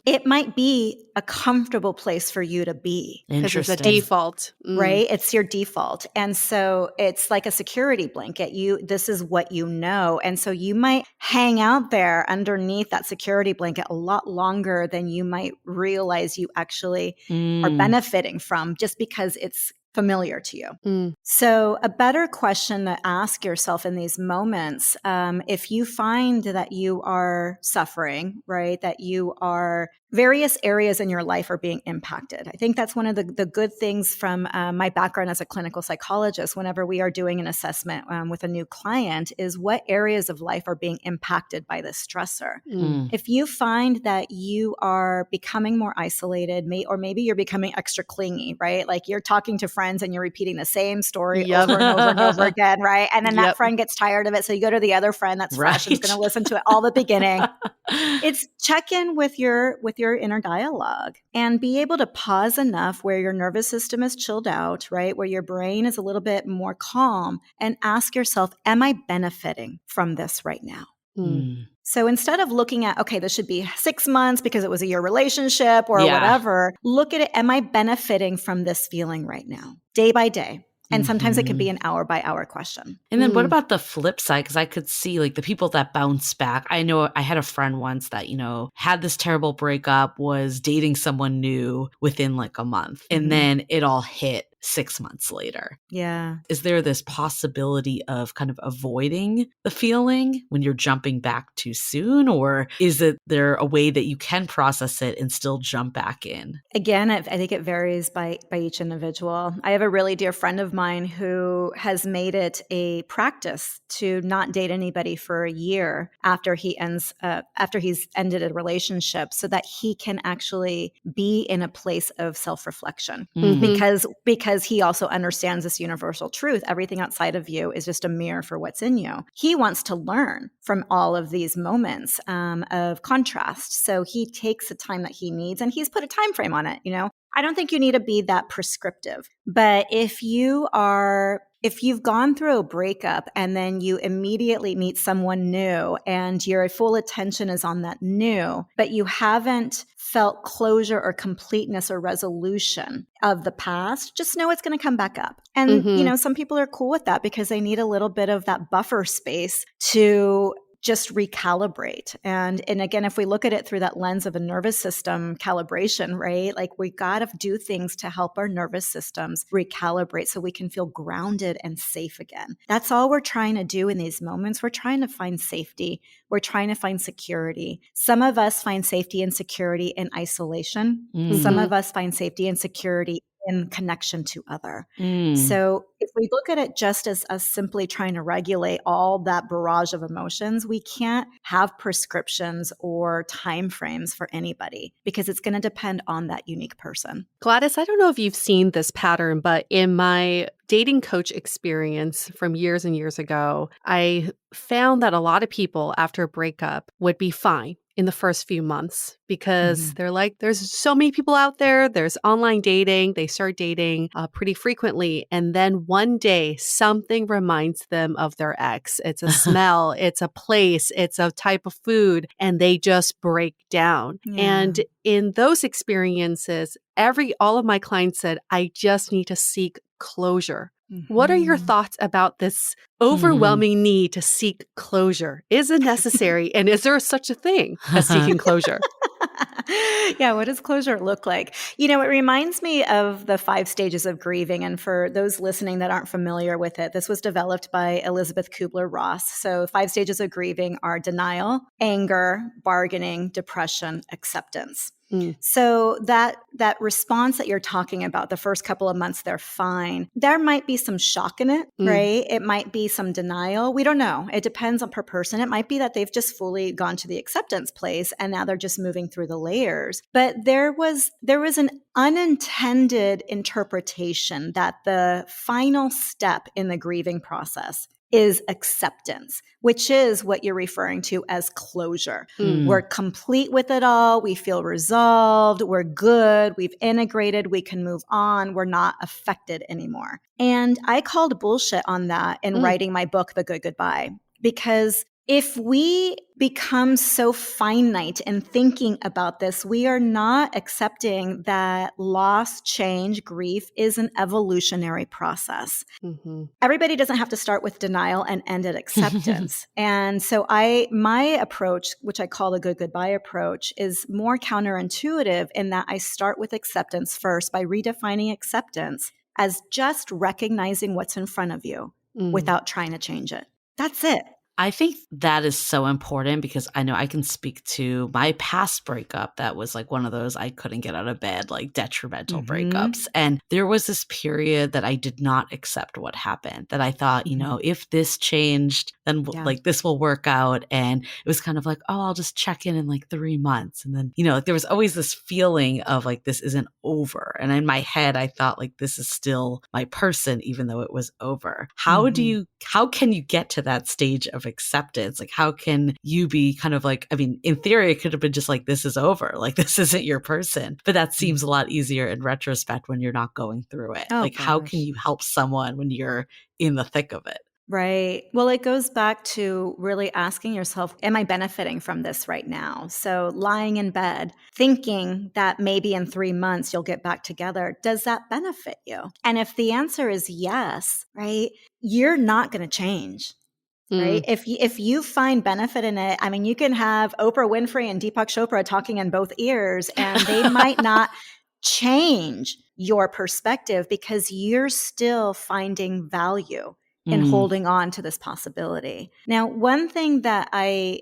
it might be a comfortable place for you to be. Because it's a default. Right? It's your default. And so it's like a security blanket. This is what you know. And so you might hang out there underneath that security blanket a lot longer than you might realize you actually are benefiting from, just because it's familiar to you. So a better question to ask yourself in these moments, if you find that you are suffering, right, that various areas in your life are being impacted. I think that's one of the good things from my background as a clinical psychologist. Whenever we are doing an assessment with a new client, is what areas of life are being impacted by this stressor. If you find that you are becoming more isolated, or maybe you're becoming extra clingy, right? Like you're talking to friends and you're repeating the same story over and over and over again, right? And then that friend gets tired of it. So you go to the other friend that's fresh and is going to listen to it all the beginning. It's check in with your inner dialogue and be able to pause enough where your nervous system is chilled out, right? Where your brain is a little bit more calm, and ask yourself, am I benefiting from this right now? So instead of looking at, okay, this should be 6 months because it was a year relationship or whatever, look at it. Am I benefiting from this feeling right now, day by day? And sometimes it can be an hour by hour question. And then what about the flip side? Because I could see like the people that bounce back. I know I had a friend once that, had this terrible breakup, was dating someone new within like a month. And then it all hit 6 months later. Yeah. Is there this possibility of kind of avoiding the feeling when you're jumping back too soon? Or is there a way that you can process it and still jump back in? Again, I think it varies by each individual. I have a really dear friend of mine who has made it a practice to not date anybody for a year after he's ended a relationship, so that he can actually be in a place of self-reflection. Because he also understands this universal truth. Everything outside of you is just a mirror for what's in you. He wants to learn from all of these moments of contrast. So he takes the time that he needs, and he's put a time frame on it. I don't think you need to be that prescriptive, but if you've gone through a breakup and then you immediately meet someone new and your full attention is on that new, but you haven't felt closure or completeness or resolution of the past, just know it's going to come back up. And, some people are cool with that because they need a little bit of that buffer space to just recalibrate. And again, if we look at it through that lens of a nervous system calibration, right? Like we got to do things to help our nervous systems recalibrate so we can feel grounded and safe again. That's all we're trying to do in these moments. We're trying to find safety. We're trying to find security. Some of us find safety and security in isolation. Some of us find safety and security in connection to other. So if we look at it just as us simply trying to regulate all that barrage of emotions, we can't have prescriptions or timeframes for anybody because it's going to depend on that unique person. Gladys, I don't know if you've seen this pattern, but in my dating coach experience from years and years ago, I found that a lot of people after a breakup would be fine in the first few months because they're like, there's so many people out there. There's online dating. They start dating pretty frequently. And then one day something reminds them of their ex. It's a smell, it's a place, it's a type of food, and they just break down. Yeah. And in those experiences, all of my clients said, I just need to seek closure. What are your thoughts about this overwhelming need to seek closure? Is it necessary? And is there such a thing as seeking closure? Yeah, what does closure look like? It reminds me of the 5 stages of grieving. And for those listening that aren't familiar with it, this was developed by Elizabeth Kubler-Ross. So 5 stages of grieving are denial, anger, bargaining, depression, acceptance. So that response that you're talking about, the first couple of months, they're fine. There might be some shock in it, right? It might be some denial. We don't know. It depends on per person. It might be that they've just fully gone to the acceptance place and now they're just moving through the layers. But there was an unintended interpretation that the final step in the grieving process is acceptance, which is what you're referring to as closure. Mm. We're complete with it all. We feel resolved. We're good. We've integrated. We can move on. We're not affected anymore. And I called bullshit on that in writing my book, The Good Goodbye, because if we become so finite in thinking about this, we are not accepting that loss, change, grief is an evolutionary process. Mm-hmm. Everybody doesn't have to start with denial and end at acceptance. And so my approach, which I call the Good Goodbye approach, is more counterintuitive in that I start with acceptance first by redefining acceptance as just recognizing what's in front of you without trying to change it. That's it. I think that is so important because I know I can speak to my past breakup that was like one of those I couldn't get out of bed, like detrimental breakups. And there was this period that I did not accept what happened, that I thought, you know, if this changed, then like this will work out. And it was kind of like, oh, I'll just check in like 3 months. And then, you know, there was always this feeling of like, this isn't over. And in my head, I thought like, this is still my person, even though it was over. How can you get to that stage of acceptance? Like, how can you be kind of like, I mean, in theory, it could have been just like, this is over. Like, this isn't your person. But that seems a lot easier in retrospect when you're not going through it. How can you help someone when you're in the thick of it? Right. Well, it goes back to really asking yourself, am I benefiting from this right now? So lying in bed, thinking that maybe in 3 months you'll get back together, does that benefit you? And if the answer is yes, right, you're not going to change. Right. If you find benefit in it, I mean, you can have Oprah Winfrey and Deepak Chopra talking in both ears, and they might not change your perspective because you're still finding value in holding on to this possibility. Now, one thing that I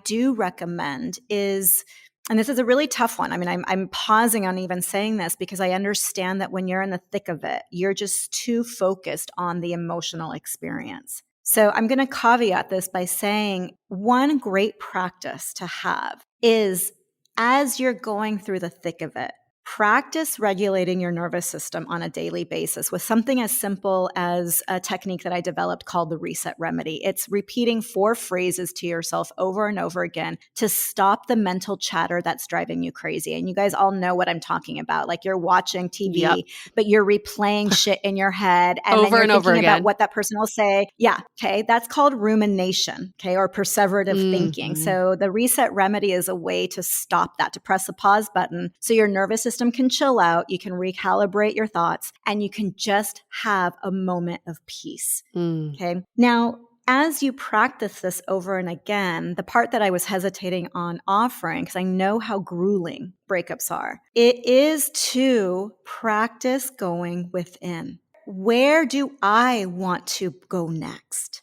do recommend is, and this is a really tough one. I mean, I'm pausing on even saying this because I understand that when you're in the thick of it, you're just too focused on the emotional experience. So I'm going to caveat this by saying one great practice to have is, as you're going through the thick of it, practice regulating your nervous system on a daily basis with something as simple as a technique that I developed called the reset remedy. It's repeating 4 phrases to yourself over and over again to stop the mental chatter that's driving you crazy. And you guys all know what I'm talking about. Like, you're watching TV, but you're replaying shit in your head and over then you're and over thinking again about what that person will say. Yeah. Okay. That's called rumination. Okay. Or perseverative thinking. So the reset remedy is a way to stop that, to press a pause button so your nervous system can chill out, you can recalibrate your thoughts, and you can just have a moment of peace. Okay. Now, as you practice this over and again, the part that I was hesitating on offering, because I know how grueling breakups are, it is to practice going within. Where do I want to go next?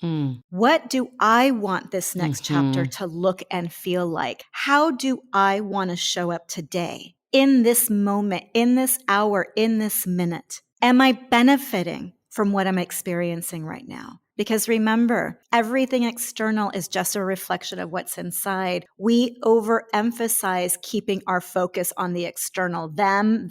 What do I want this next chapter to look and feel like? How do I want to show up today? In this moment, in this hour, in this minute? Am I benefiting from what I'm experiencing right now? Because remember, everything external is just a reflection of what's inside. We overemphasize keeping our focus on the external. Them.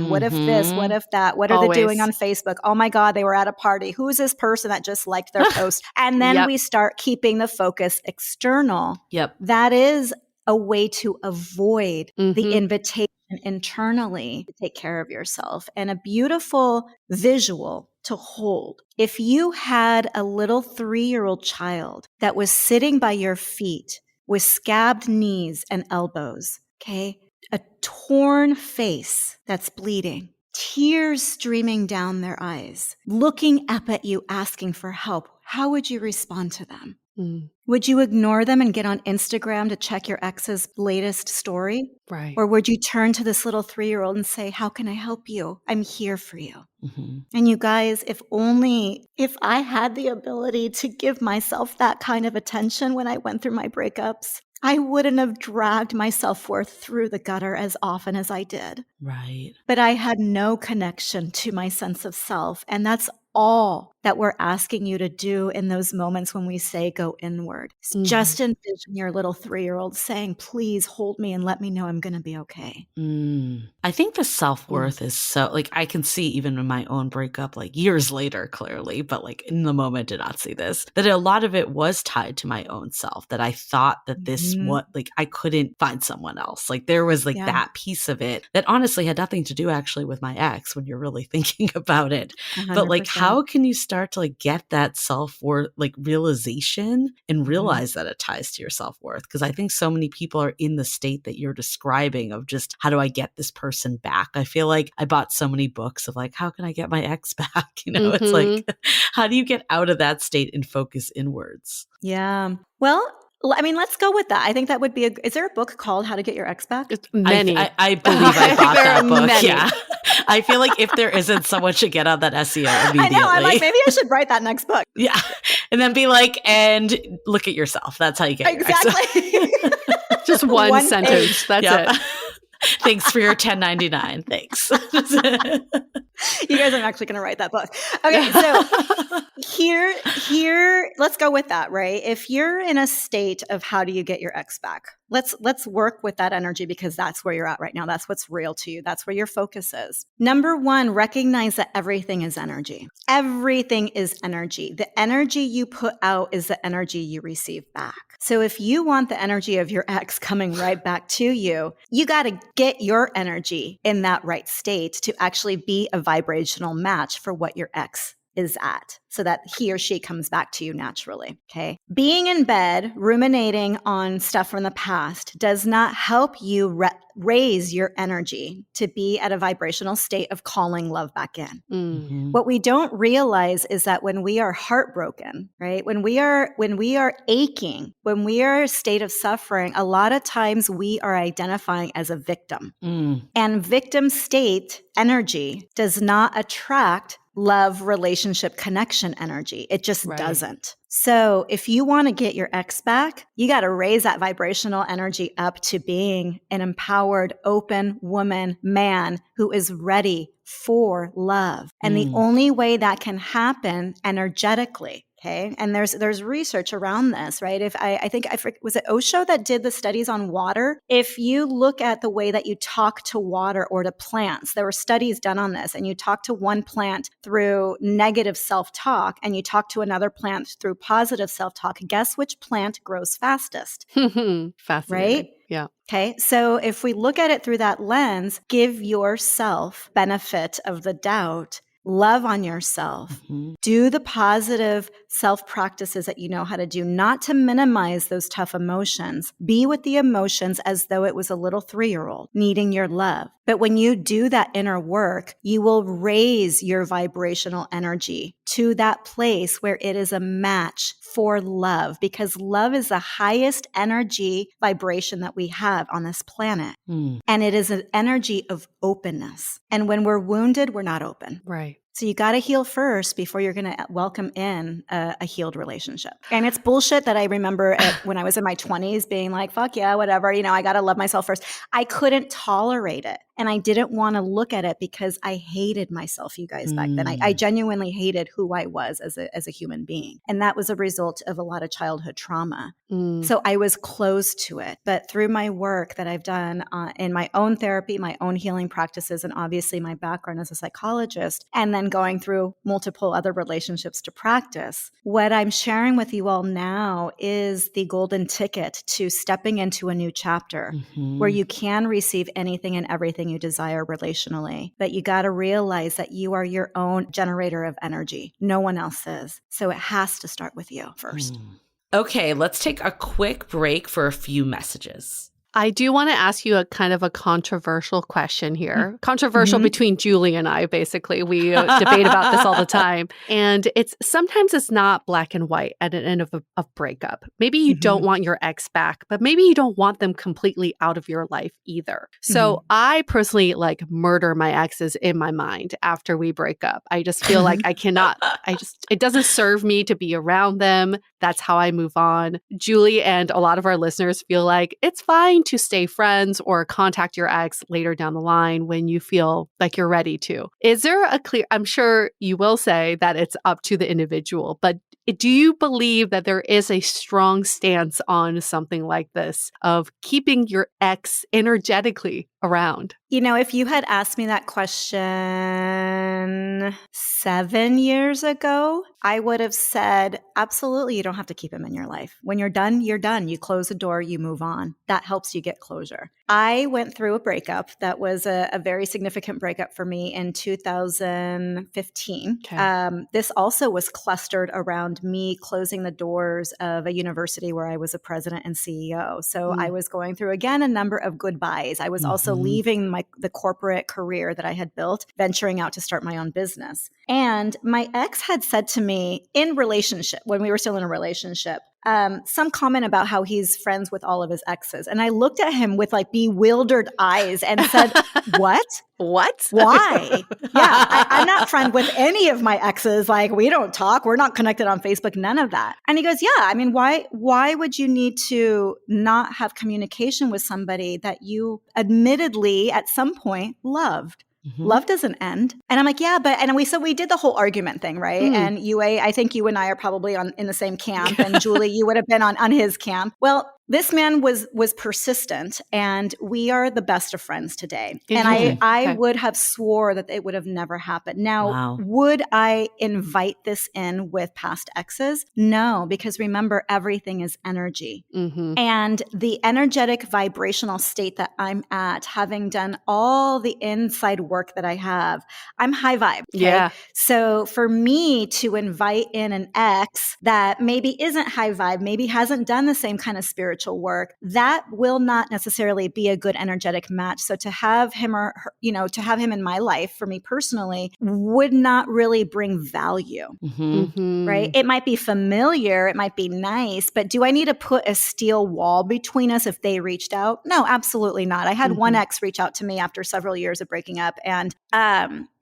What if this? What if that? What are they doing on Facebook? Oh my God, they were at a party. Who is this person that just liked their post? And then we start keeping the focus external. That is a way to avoid the invitation internally to take care of yourself. And a beautiful visual to hold. If you had a little 3-year-old child that was sitting by your feet with scabbed knees and elbows, okay, a torn face that's bleeding, tears streaming down their eyes, looking up at you, asking for help, how would you respond to them? Would you ignore them and get on Instagram to check your ex's latest story? Right. Or would you turn to this little 3-year-old and say, how can I help you? I'm here for you. And you guys, if I had the ability to give myself that kind of attention when I went through my breakups, I wouldn't have dragged my self-worth through the gutter as often as I did. Right. But I had no connection to my sense of self. And that's all that we're asking you to do in those moments when we say go inward. Just envision your little 3-year-old saying, please hold me and let me know I'm going to be okay. I think the self-worth is so, like, I can see even in my own breakup, like years later, clearly, but like in the moment did not see this, that a lot of it was tied to my own self, that I thought that this, what, like I couldn't find someone else. Like there was like that piece of it that honestly had nothing to do actually with my ex when you're really thinking about it. 100%. But like, how can you start to like get that self-worth, like realization and realize that it ties to your self-worth? Because I think so many people are in the state that you're describing of just, how do I get this person back? I feel like I bought so many books of like, how can I get my ex back? You know, it's like, how do you get out of that state and focus inwards? Yeah. Well, I mean, let's go with that. I think that would be is there a book called How to Get Your Ex Back? It's many. I believe I bought that book. Many. Yeah. I feel like if there isn't, someone should get on that SEO immediately. I know. I'm like, maybe I should write that next book. Yeah. And then be like, and look at yourself. That's how you get your ex back. Exactly. Just one sentence. page. That's it. Thanks for your $10.99. Thanks. You guys are actually going to write that book. Okay, so here, let's go with that, right? If you're in a state of how do you get your ex back, let's work with that energy because that's where you're at right now. That's what's real to you. That's where your focus is. Number one, recognize that everything is energy. Everything is energy. The energy you put out is the energy you receive back. So if you want the energy of your ex coming right back to you, you got to get your energy in that right state to actually be a vibrational match for what your ex is at so that he or she comes back to you naturally. Okay. Being in bed, ruminating on stuff from the past does not help you raise your energy to be at a vibrational state of calling love back in. What we don't realize is that when we are heartbroken, right? When we are aching, when we are in a state of suffering, a lot of times we are identifying as a victim. And victim state energy does not attract love, relationship, connection energy. It just doesn't. So if you want to get your ex back, you got to raise that vibrational energy up to being an empowered, open woman, man who is ready for love. And the only way that can happen energetically. Okay. And there's research around this, right? If I think was it Osho that did the studies on water? If you look at the way that you talk to water or to plants, there were studies done on this, and you talk to one plant through negative self-talk and you talk to another plant through positive self-talk. Guess which plant grows fastest? Fascinating. Right? Yeah. Okay. So if we look at it through that lens, give yourself benefit of the doubt. Love on yourself. Do the positive self practices that you know how to do, not to minimize those tough emotions. Be with the emotions as though it was a little 3-year-old needing your love. But when you do that inner work, you will raise your vibrational energy to that place where it is a match for love, because love is the highest energy vibration that we have on this planet. And it is an energy of openness. And when we're wounded, we're not open. Right. So you got to heal first before you're going to welcome in a healed relationship. And it's bullshit that I remember when I was in my 20s being like, fuck yeah, whatever. You know, I got to love myself first. I couldn't tolerate it. And I didn't want to look at it because I hated myself, you guys, back then. I genuinely hated who I was as a human being. And that was a result of a lot of childhood trauma. So I was closed to it. But through my work that I've done in my own therapy, my own healing practices, and obviously my background as a psychologist, and then going through multiple other relationships to practice, what I'm sharing with you all now is the golden ticket to stepping into a new chapter where you can receive anything and everything you desire relationally. But you got to realize that you are your own generator of energy. No one else is. So it has to start with you first. Okay, let's take a quick break for a few messages. I do want to ask you a kind of a controversial question here. Controversial between Julie and I, basically. We debate about this all the time. And sometimes it's not black and white at an end of a breakup. Maybe you don't want your ex back, but maybe you don't want them completely out of your life either. So I personally murder my exes in my mind after we break up. I just feel like I cannot, it doesn't serve me to be around them. That's how I move on. Julie and a lot of our listeners feel like it's fine. fine to stay friends or contact your ex later down the line when you feel like you're ready to. Is there a clear, I'm sure you will say that it's up to the individual, but do you believe that there is a strong stance on something like this of keeping your ex energetically around? You know, if you had asked me that question 7 years ago, I would have said, absolutely, you don't have to keep him in your life. When you're done, you're done. You close the door, you move on. That helps you get closure. I went through a breakup that was a very significant breakup for me in 2015. Okay. This also was clustered around me closing the doors of a university where I was a president and CEO. So I was going through, again, a number of goodbyes. I was also leaving the corporate career that I had built, venturing out to start my own business. And my ex had said to me in relationship, when we were still in a relationship, some comment about how he's friends with all of his exes. And I looked at him with like bewildered eyes and said, what? What? Why? I'm not friend with any of my exes. Like, we don't talk. We're not connected on Facebook. None of that. And he goes, yeah, I mean, why would you need to not have communication with somebody that you admittedly at some point loved? Love doesn't end. And I'm like, yeah, but, and we did the whole argument thing, right? And I think you and I are probably in the same camp. And Julie, you would have been on his camp. Well, this man was persistent, and we are the best of friends today. And I would have swore that it would have never happened. Now, would I invite this in with past exes? No, because remember, everything is energy. And the energetic vibrational state that I'm at, having done all the inside work that I have, I'm high vibe. Okay? Yeah. So for me to invite in an ex that maybe isn't high vibe, maybe hasn't done the same kind of spiritual work, that will not necessarily be a good energetic match. So to have him or her, to have him in my life for me personally would not really bring value, right? It might be familiar, it might be nice, but do I need to put a steel wall between us if they reached out? No, absolutely not. I had one ex reach out to me after several years of breaking up, and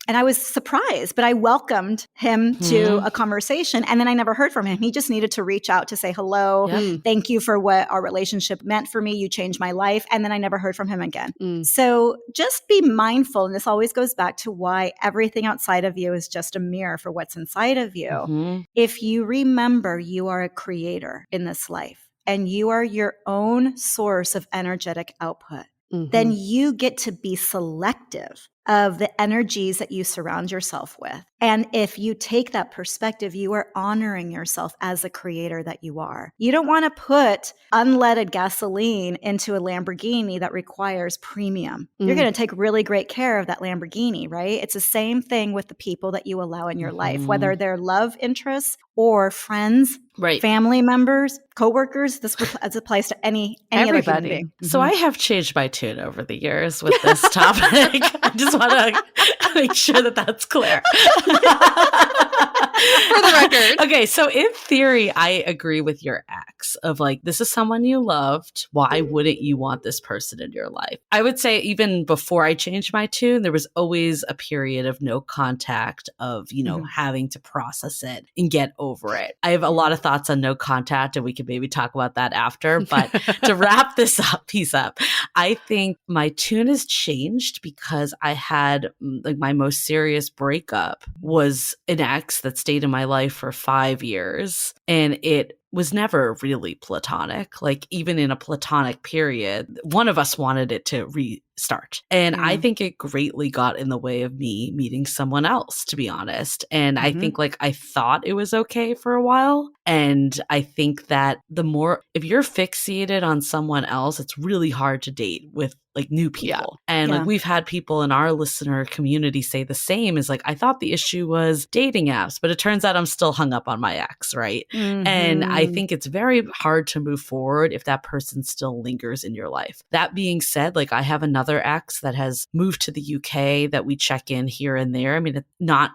I was surprised, but I welcomed him to a conversation, and then I never heard from him. He just needed to reach out to say hello. Thank you for what our relationship meant for me. You changed my life. And then I never heard from him again. So just be mindful. And this always goes back to why everything outside of you is just a mirror for what's inside of you. If you remember, you are a creator in this life, and you are your own source of energetic output. Then you get to be selective of the energies that you surround yourself with. And if you take that perspective, you are honoring yourself as the creator that you are. You don't want to put unleaded gasoline into a Lamborghini that requires premium. You're going to take really great care of that Lamborghini, right? It's the same thing with the people that you allow in your life, whether they're love interests or friends, family members, coworkers. This applies to any other human being. So I have changed my tune over the years with this topic. I just want to make sure that that's clear. For the record. Okay, so in theory, I agree with your ex of like, this is someone you loved. Why wouldn't you want this person in your life? I would say even before I changed my tune, there was always a period of no contact, of, having to process it and get over it. I have a lot of thoughts on no contact, and we can maybe talk about that after. But to wrap this piece up, I think my tune has changed because I had like my most serious breakup was an ex that stayed in my life for 5 years, and it was never really platonic. Like, even in a platonic period, one of us wanted it to restart. And I think it greatly got in the way of me meeting someone else, to be honest. And I think like I thought it was okay for a while. And I think that if you're fixated on someone else, it's really hard to date with like new people. And like we've had people in our listener community say the same, is like, I thought the issue was dating apps, but it turns out I'm still hung up on my ex, right? And I think it's very hard to move forward if that person still lingers in your life. That being said, like I have another ex that has moved to the UK that we check in here and there. I mean,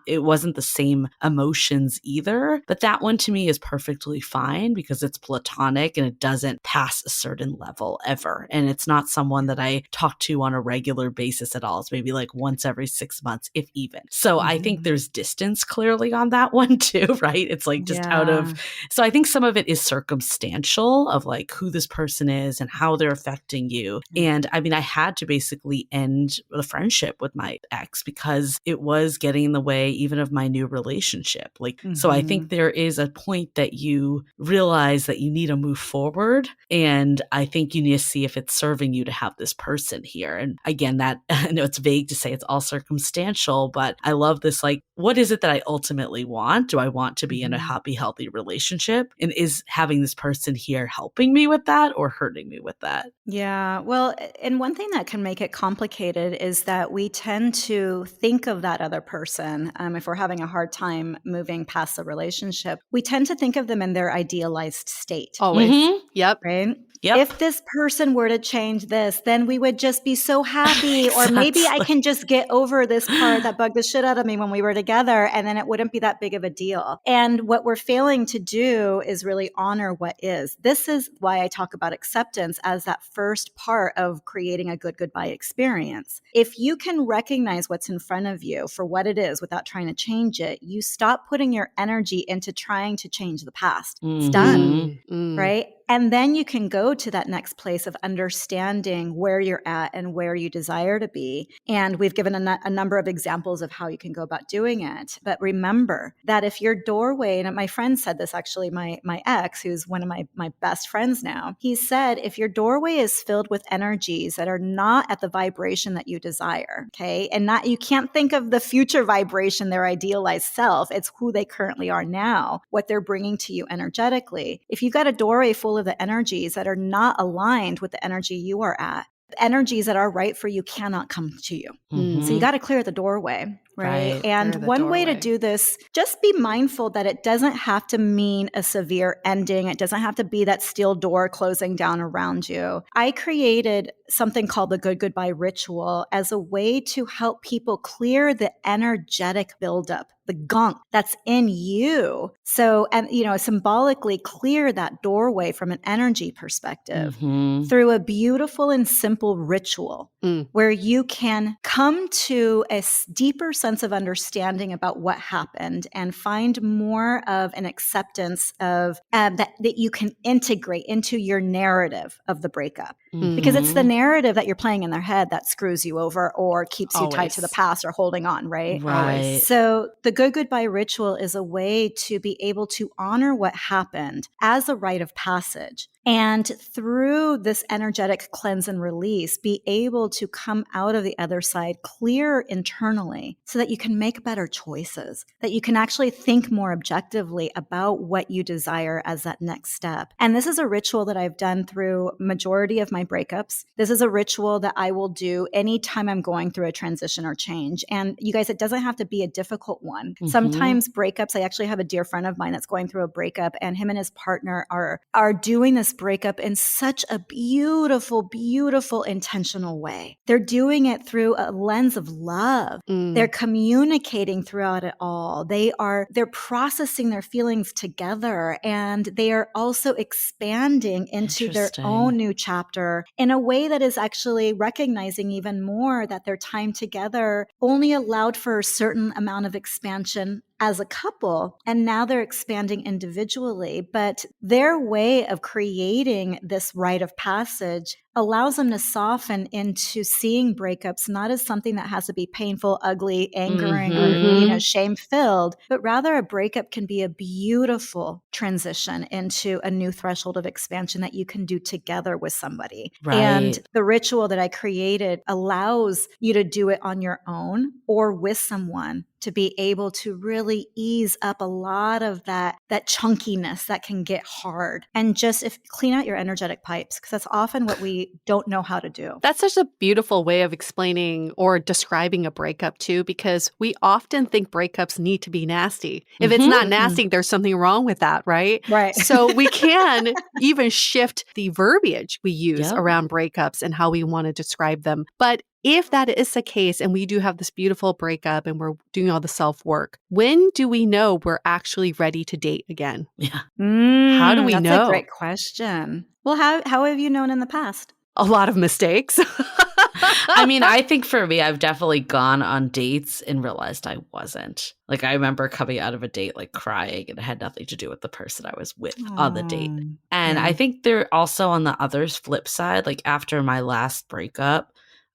it wasn't the same emotions either, but that one to me is perfectly fine because it's platonic and it doesn't pass a certain level ever. And it's not someone that I talk to on a regular basis at all. It's maybe like once every 6 months, if even. So I think there's distance clearly on that one too, right? It's like just out of, so I think some of it is circumstantial of like who this person is and how they're affecting you. And I mean, I had to basically end the friendship with my ex because it was getting in the way even of my new relationship. Like, so I think there is a point that you realize that you need to move forward. And I think you need to see if it's serving you to have this person here. And again, that I know it's vague to say it's all circumstantial, but I love this. Like, what is it that I ultimately want? Do I want to be in a happy, healthy relationship? And is having this person here helping me with that or hurting me with that? Yeah. Well, and one thing that can make it complicated is that we tend to think of that other person, if we're having a hard time moving past the relationship, we tend to think of them in their idealized state. Always. Yep. Right? Yep. If this person were to change this, then we would just be so happy. Or maybe I can just get over this part that bugged the shit out of me when we were together, and then it wouldn't be that big of a deal. And what we're failing to do is really honor what is. This is why I talk about acceptance as that first part of creating a good goodbye experience. If you can recognize what's in front of you for what it is without trying to change it, you stop putting your energy into trying to change the past. It's done, right? And then you can go to that next place of understanding where you're at and where you desire to be. And we've given a number of examples of how you can go about doing it. But remember that if your doorway, and my friend said this actually, my ex, who's one of my best friends now, he said, if your doorway is filled with energies that are not at the vibration that you desire, okay, and not, you can't think of the future vibration, their idealized self, it's who they currently are now, what they're bringing to you energetically. If you've got a doorway full of the energies that are not aligned with the energy you are at, the energies that are right for you cannot come to you. So you got to clear the doorway. Right. And one way to do this, just be mindful that it doesn't have to mean a severe ending. It doesn't have to be that steel door closing down around you. I created something called the Good Goodbye Ritual as a way to help people clear the energetic buildup, the gunk that's in you. So, and, symbolically clear that doorway from an energy perspective through a beautiful and simple ritual where you can come to a deeper sense of understanding about what happened and find more of an acceptance of that you can integrate into your narrative of the breakup. Because it's the narrative that you're playing in their head that screws you over or keeps you tied to the past or holding on, right? Right. So the Good Goodbye Ritual is a way to be able to honor what happened as a rite of passage. And through this energetic cleanse and release, be able to come out of the other side clear internally so that you can make better choices, that you can actually think more objectively about what you desire as that next step. And this is a ritual that I've done through majority of my breakups. This is a ritual that I will do anytime I'm going through a transition or change. And you guys, it doesn't have to be a difficult one. Sometimes breakups, I actually have a dear friend of mine that's going through a breakup, and him and his partner are doing this breakup in such a beautiful, beautiful, intentional way. They're doing it through a lens of love. They're communicating throughout it all. They're processing their feelings together, and they are also expanding into their own new chapter in a way that is actually recognizing even more that their time together only allowed for a certain amount of expansion as a couple, and now they're expanding individually. But their way of creating this rite of passage allows them to soften into seeing breakups not as something that has to be painful, ugly, angering, or shame-filled, but rather a breakup can be a beautiful transition into a new threshold of expansion that you can do together with somebody. Right. And the ritual that I created allows you to do it on your own or with someone to be able to really ease up a lot of that chunkiness that can get hard, and just clean out your energetic pipes, because that's often what we don't know how to do. That's such a beautiful way of explaining or describing a breakup too, because we often think breakups need to be nasty. If it's not nasty, there's something wrong with that, right? Right. So we can even shift the verbiage we use around breakups and how we want to describe them. But if that is the case, and we do have this beautiful breakup and we're doing all the self-work, when do we know we're actually ready to date again? Yeah. How do we know? That's a great question. Well, how have you known in the past? A lot of mistakes. I mean, I think for me, I've definitely gone on dates and realized I wasn't. Like, I remember coming out of a date, like crying, and it had nothing to do with the person I was with on the date. And I think they're also on the other flip side, like after my last breakup,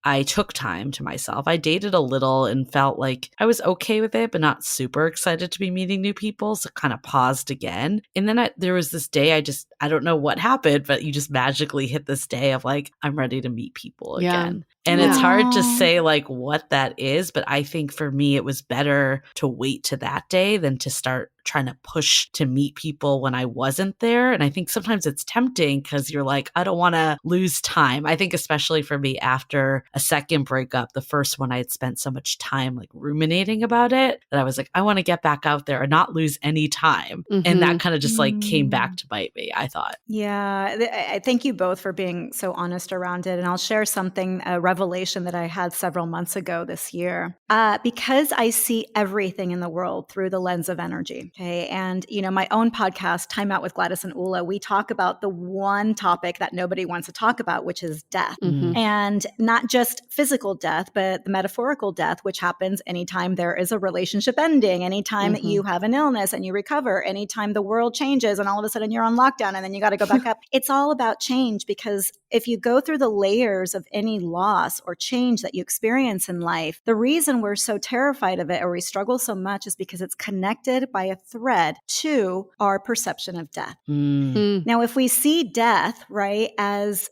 I took time to myself. I dated a little and felt like I was okay with it, but not super excited to be meeting new people. So kind of paused again. And then there was this day I don't know what happened, but you just magically hit this day of like, I'm ready to meet people again. And it's hard to say like what that is, but I think for me, it was better to wait to that day than to start trying to push to meet people when I wasn't there. And I think sometimes it's tempting because you're like, I don't want to lose time. I think especially for me after a second breakup, the first one I had spent so much time like ruminating about it that I was like, I want to get back out there and not lose any time. And that kind of just like came back to bite me, I thought. Yeah. I thank you both for being so honest around it. And I'll share something, a revelation that I had several months ago this year. Because I see everything in the world through the lens of energy. Okay. And, my own podcast, Time Out with Gladys and Ula, we talk about the one topic that nobody wants to talk about, which is death. And not just physical death, but the metaphorical death, which happens anytime there is a relationship ending, anytime that you have an illness and you recover, anytime the world changes and all of a sudden you're on lockdown and then you got to go back up. It's all about change, because if you go through the layers of any loss or change that you experience in life, the reason we're so terrified of it or we struggle so much is because it's connected by a thread to our perception of death. Now, if we see death, right, as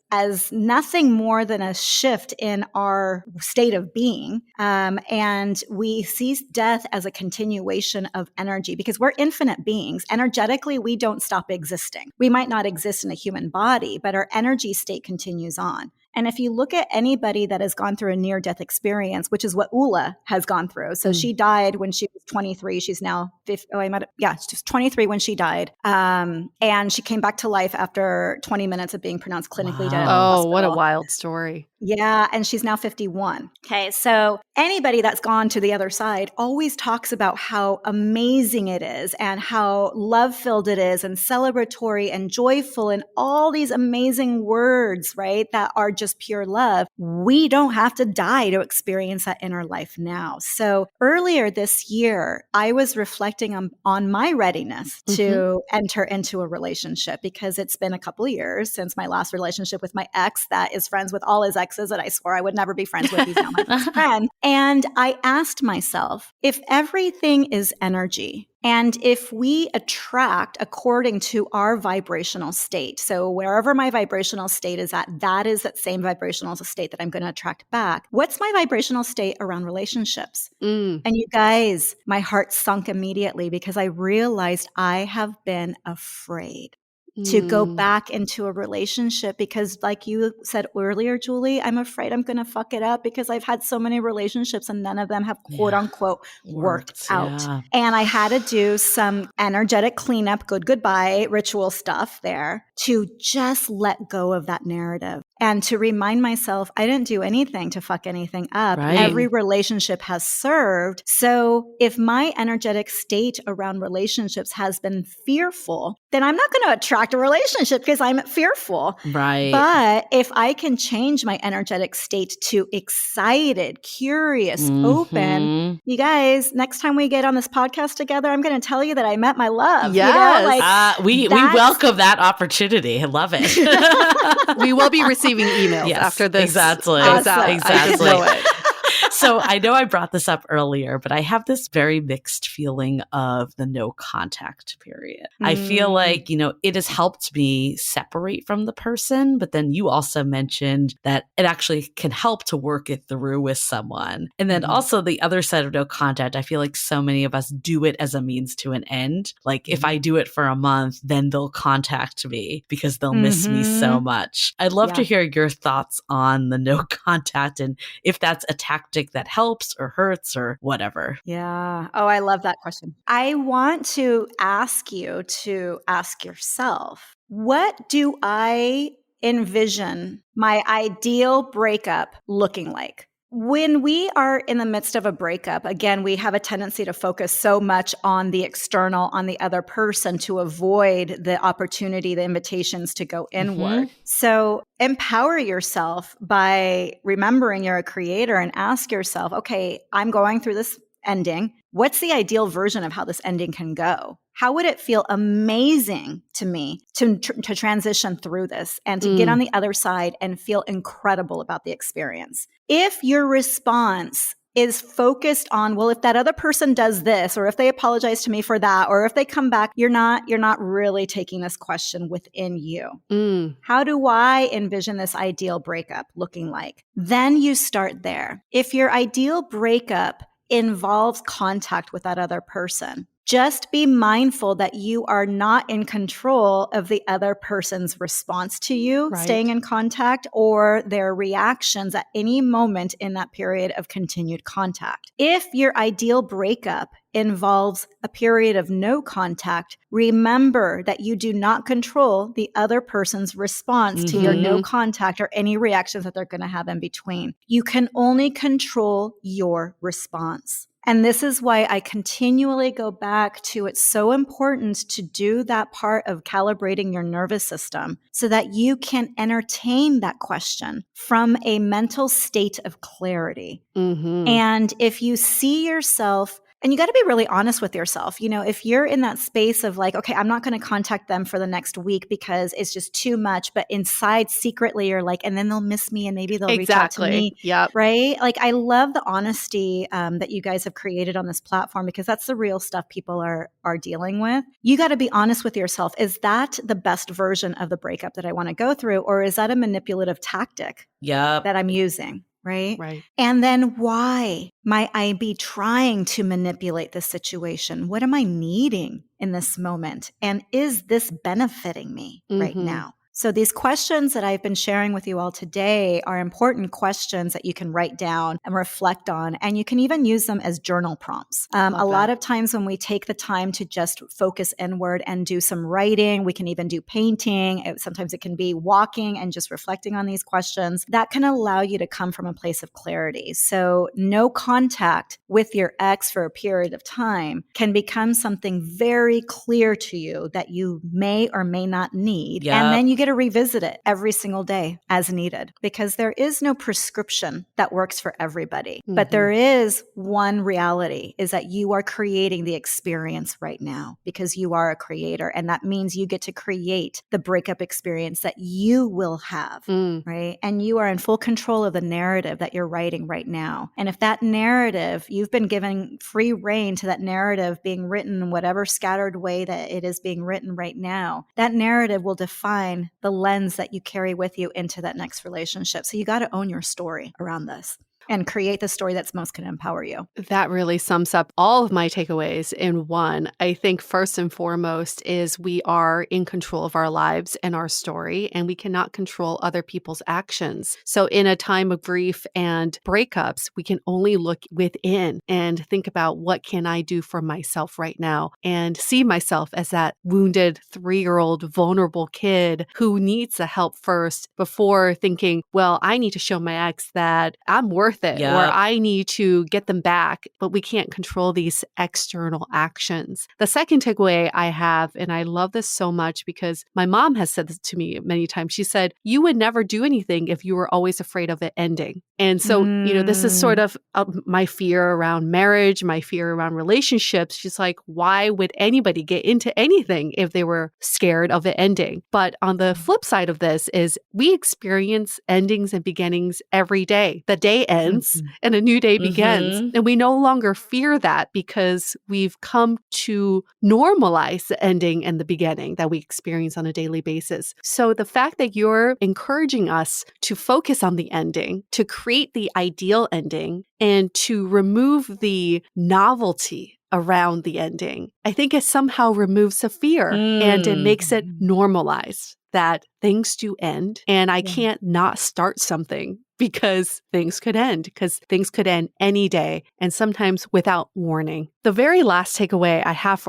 nothing more than a shift in our state of being, and we see death as a continuation of energy, because we're infinite beings. Energetically, we don't stop existing. We might not exist in a human body, but our energy state continues on. And if you look at anybody that has gone through a near-death experience, which is what Ula has gone through. So she died when she was 23. She's now 50. She's 23 when she died. And she came back to life after 20 minutes of being pronounced clinically dead. Oh, what a wild story. Yeah. And she's now 51. Okay. So anybody that's gone to the other side always talks about how amazing it is and how love-filled it is and celebratory and joyful and all these amazing words, right, that are just pure love. We don't have to die to experience that inner life now. So earlier this year, I was reflecting on my readiness to enter into a relationship, because it's been a couple of years since my last relationship with my ex that is friends with all his exes that I swore I would never be friends with. He's now my best friend. And I asked myself, if everything is energy, and if we attract according to our vibrational state, so wherever my vibrational state is at, that is that same vibrational state that I'm going to attract back. What's my vibrational state around relationships? And you guys, my heart sunk immediately, because I realized I have been afraid to go back into a relationship, because like you said earlier, Julie, I'm afraid I'm going to fuck it up, because I've had so many relationships and none of them have quote unquote worked out. Yeah. And I had to do some energetic cleanup, goodbye ritual stuff there to just let go of that narrative. And to remind myself, I didn't do anything to fuck anything up. Right. Every relationship has served. So if my energetic state around relationships has been fearful, then I'm not going to attract a relationship because I'm fearful. Right. But if I can change my energetic state to excited, curious, open, you guys, next time we get on this podcast together, I'm going to tell you that I met my love. Yes. We welcome that opportunity. I love it. We will be receiving emails after this. Exactly. Awesome. Exactly. So I know I brought this up earlier, but I have this very mixed feeling of the no contact period. I feel like, it has helped me separate from the person, but then you also mentioned that it actually can help to work it through with someone. And then also the other side of no contact, I feel like so many of us do it as a means to an end. Like if I do it for a month, then they'll contact me because they'll miss me so much. I'd love to hear your thoughts on the no contact and if that's a tactic that helps or hurts or whatever. Yeah. Oh, I love that question. I want to ask you to ask yourself, what do I envision my ideal breakup looking like? When we are in the midst of a breakup, again, we have a tendency to focus so much on the external, on the other person, to avoid the opportunity, the invitations to go inward. So empower yourself by remembering you're a creator and ask yourself, okay, I'm going through this ending. What's the ideal version of how this ending can go? How would it feel amazing to me to transition through this and to get on the other side and feel incredible about the experience? If your response is focused on, well, if that other person does this, or if they apologize to me for that, or if they come back, you're not really taking this question within you. How do I envision this ideal breakup looking like? Then you start there. If your ideal breakup involves contact with that other person, just be mindful that you are not in control of the other person's response to you, staying in contact, or their reactions at any moment in that period of continued contact. If your ideal breakup involves a period of no contact, remember that you do not control the other person's response to your no contact or any reactions that they're going to have in between. You can only control your response. And this is why I continually go back to, it's so important to do that part of calibrating your nervous system so that you can entertain that question from a mental state of clarity. And if you see yourself, and you got to be really honest with yourself. You know, if you're in that space of like, okay, I'm not going to contact them for the next week because it's just too much, but inside secretly you're like, and then they'll miss me and maybe they'll reach out to me. Right? Like, I love the honesty that you guys have created on this platform, because that's the real stuff people are dealing with. You got to be honest with yourself. Is that the best version of the breakup that I want to go through? Or is that a manipulative tactic that I'm using? Right. And then why might I be trying to manipulate the situation? What am I needing in this moment? And is this benefiting me right now? So these questions that I've been sharing with you all today are important questions that you can write down and reflect on. And you can even use them as journal prompts. A lot of times when we take the time to just focus inward and do some writing, we can even do painting. Sometimes it can be walking and just reflecting on these questions. That can allow you to come from a place of clarity. So no contact with your ex for a period of time can become something very clear to you that you may or may not need. And then you get to revisit it every single day as needed, because there is no prescription that works for everybody. But there is one reality, is that you are creating the experience right now because you are a creator. And that means you get to create the breakup experience that you will have, right? And you are in full control of the narrative that you're writing right now. And if that narrative, you've been given free reign to that narrative being written in whatever scattered way that it is being written right now, that narrative will define the lens that you carry with you into that next relationship. So you got to own your story around this and create the story that's most going to empower you. That really sums up all of my takeaways in one. I think first and foremost is we are in control of our lives and our story, and we cannot control other people's actions. So in a time of grief and breakups, we can only look within and think about, what can I do for myself right now? And see myself as that wounded 3-year-old vulnerable kid who needs the help first before thinking, well, I need to show my ex that I'm worth it, or I need to get them back, but we can't control these external actions. The second takeaway I have, and I love this so much because my mom has said this to me many times. She said, you would never do anything if you were always afraid of it ending. And so, this is sort of my fear around marriage, my fear around relationships. She's like, why would anybody get into anything if they were scared of it ending? But on the flip side of this is we experience endings and beginnings every day. The day ends and a new day begins. And we no longer fear that because we've come to normalize the ending and the beginning that we experience on a daily basis. So the fact that you're encouraging us to focus on the ending, to create the ideal ending, and to remove the novelty around the ending, I think it somehow removes the fear and it makes it normalized that things do end, and I can't not start something because things could end any day, and sometimes without warning. the very last takeaway I have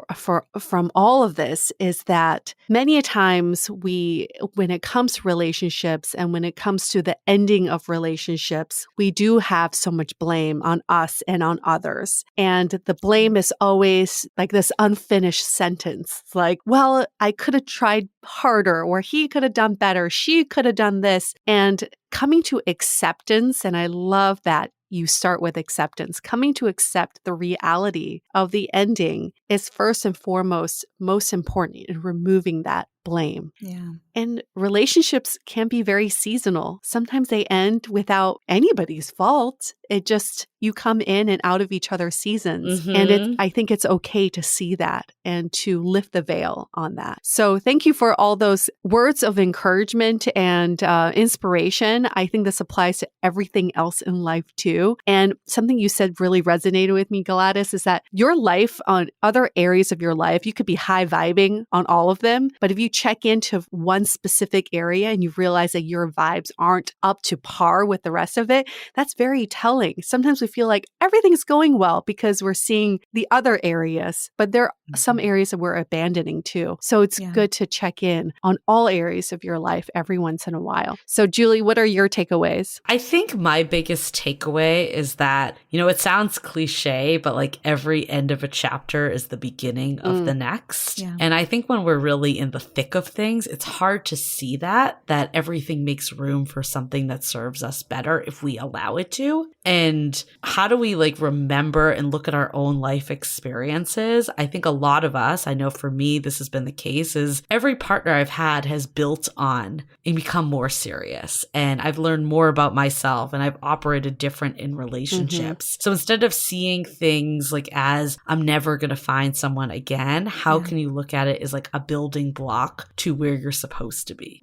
from all of this is that many a times when it comes to relationships and when it comes to the ending of relationships, we do have so much blame on us and on others. And the blame is always like this unfinished sentence. It's like, well, I could have tried harder, or he could have done better. She could have done this. And coming to acceptance, and I love that you start with acceptance. Coming to accept the reality of the ending is first and foremost most important in removing that blame. Yeah. And relationships can be very seasonal. Sometimes they end without anybody's fault. It just, you come in and out of each other's seasons. And I think it's okay to see that and to lift the veil on that. So thank you for all those words of encouragement and inspiration. I think this applies to everything else in life too. And something you said really resonated with me, Gladys, is that your life, on other areas of your life, you could be high vibing on all of them. But if you check into one specific area and you realize that your vibes aren't up to par with the rest of it, that's very telling. Sometimes we feel like everything's going well because we're seeing the other areas, but there are some areas that we're abandoning too. So it's good to check in on all areas of your life every once in a while. So Julie, what are your takeaways? I think my biggest takeaway is that, it sounds cliche, but like every end of a chapter is the beginning of the next. Yeah. And I think when we're really in the thick of things, it's hard to see that everything makes room for something that serves us better if we allow it to. And how do we remember and look at our own life experiences? I think a lot of us, I know for me, this has been the case, is every partner I've had has built on and become more serious. And I've learned more about myself and I've operated different in relationships. So instead of seeing things as I'm never going to find someone again, how can you look at it as a building block to where you're supposed to be?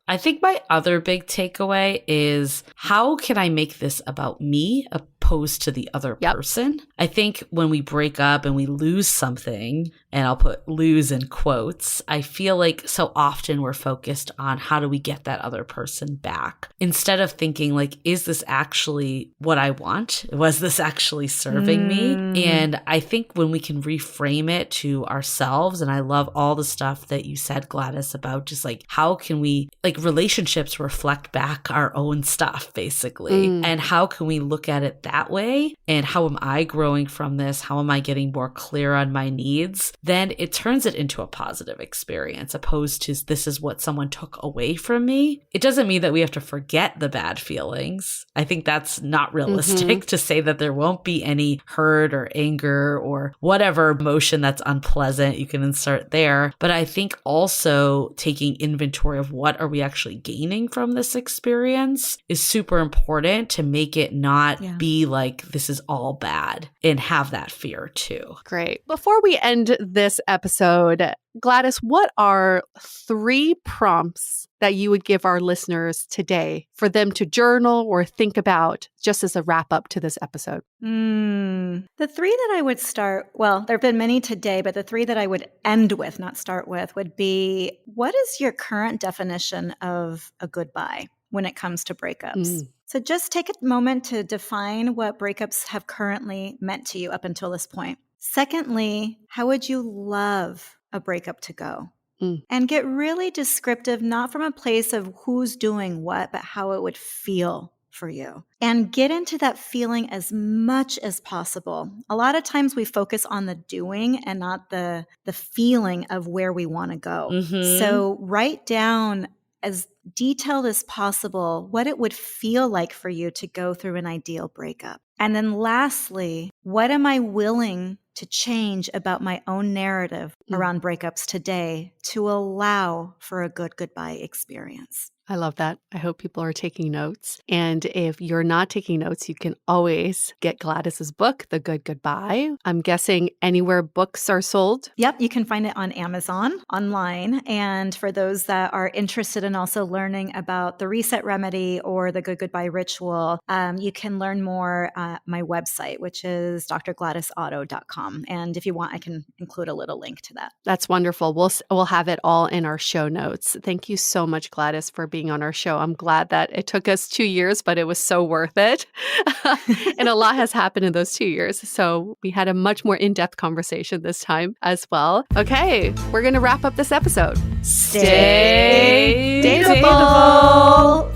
I think my other big takeaway is, how can I make this about me opposed to the other person? I think when we break up and we lose something, and I'll put lose in quotes, I feel like so often we're focused on how do we get that other person back, instead of thinking is this actually what I want? Was this actually serving me? And I think when we can reframe it to ourselves, and I love all the stuff that you said, Gladys, about just how can we, relationships reflect back our own stuff, basically. And how can we look at it that way? And how am I growing from this? How am I getting more clear on my needs? Then it turns it into a positive experience, opposed to this is what someone took away from me. It doesn't mean that we have to forget the bad feelings. I think that's not realistic to say that there won't be any hurt or anger or whatever emotion that's unpleasant you can insert there. But I think also taking inventory of what are we actually gaining from this experience is super important to make it not be this is all bad, and have that fear too. Great. Before we end this episode, Gladys, what are 3 prompts that you would give our listeners today for them to journal or think about, just as a wrap up to this episode? The 3 that I would start, well, there have been many today, but the 3 that I would end with, not start with, would be, what is your current definition of a goodbye when it comes to breakups? So just take a moment to define what breakups have currently meant to you up until this point. Secondly, how would you love a breakup to go? And get really descriptive, not from a place of who's doing what, but how it would feel for you. And get into that feeling as much as possible. A lot of times we focus on the doing and not the feeling of where we want to go. So write down as detailed as possible what it would feel like for you to go through an ideal breakup. And then lastly, what am I willing to change about my own narrative around breakups today to allow for a good goodbye experience? I love that. I hope people are taking notes. And if you're not taking notes, you can always get Gladys's book, The Good Goodbye. I'm guessing anywhere books are sold. Yep, you can find it on Amazon online. And for those that are interested in also learning about the reset remedy or the Good Goodbye ritual, you can learn more at my website, which is drgladysato.com. And if you want, I can include a little link to that. That's wonderful. We'll have it all in our show notes. Thank you so much, Gladys, for being being on our show. I'm glad that it took us 2 years, but it was so worth it. And a lot has happened in those 2 years. So we had a much more in-depth conversation this time as well. Okay, we're going to wrap up this episode. Stay dateable.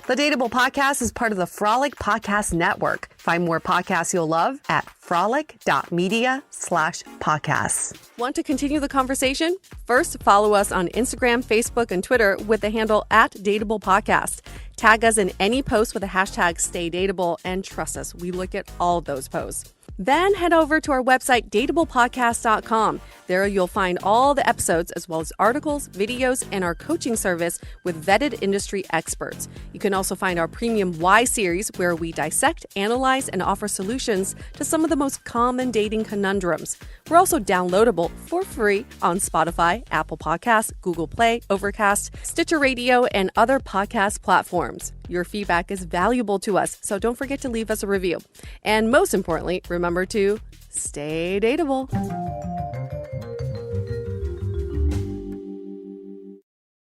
The Dateable Podcast is part of the Frolic Podcast Network. Find more podcasts you'll love at frolic.media/podcasts. Want to continue the conversation? First, follow us on Instagram, Facebook, and Twitter with the handle @DateablePodcast. Tag us in any post with the hashtag StayDateable, and trust us, we look at all those posts. Then head over to our website, dateablepodcast.com. There you'll find all the episodes as well as articles, videos, and our coaching service with vetted industry experts. You can also find our premium Why series where we dissect, analyze, and offer solutions to some of the most common dating conundrums. We're also downloadable for free on Spotify, Apple Podcasts, Google Play, Overcast, Stitcher Radio, and other podcast platforms. Your feedback is valuable to us, so don't forget to leave us a review. And most importantly, remember to stay dateable.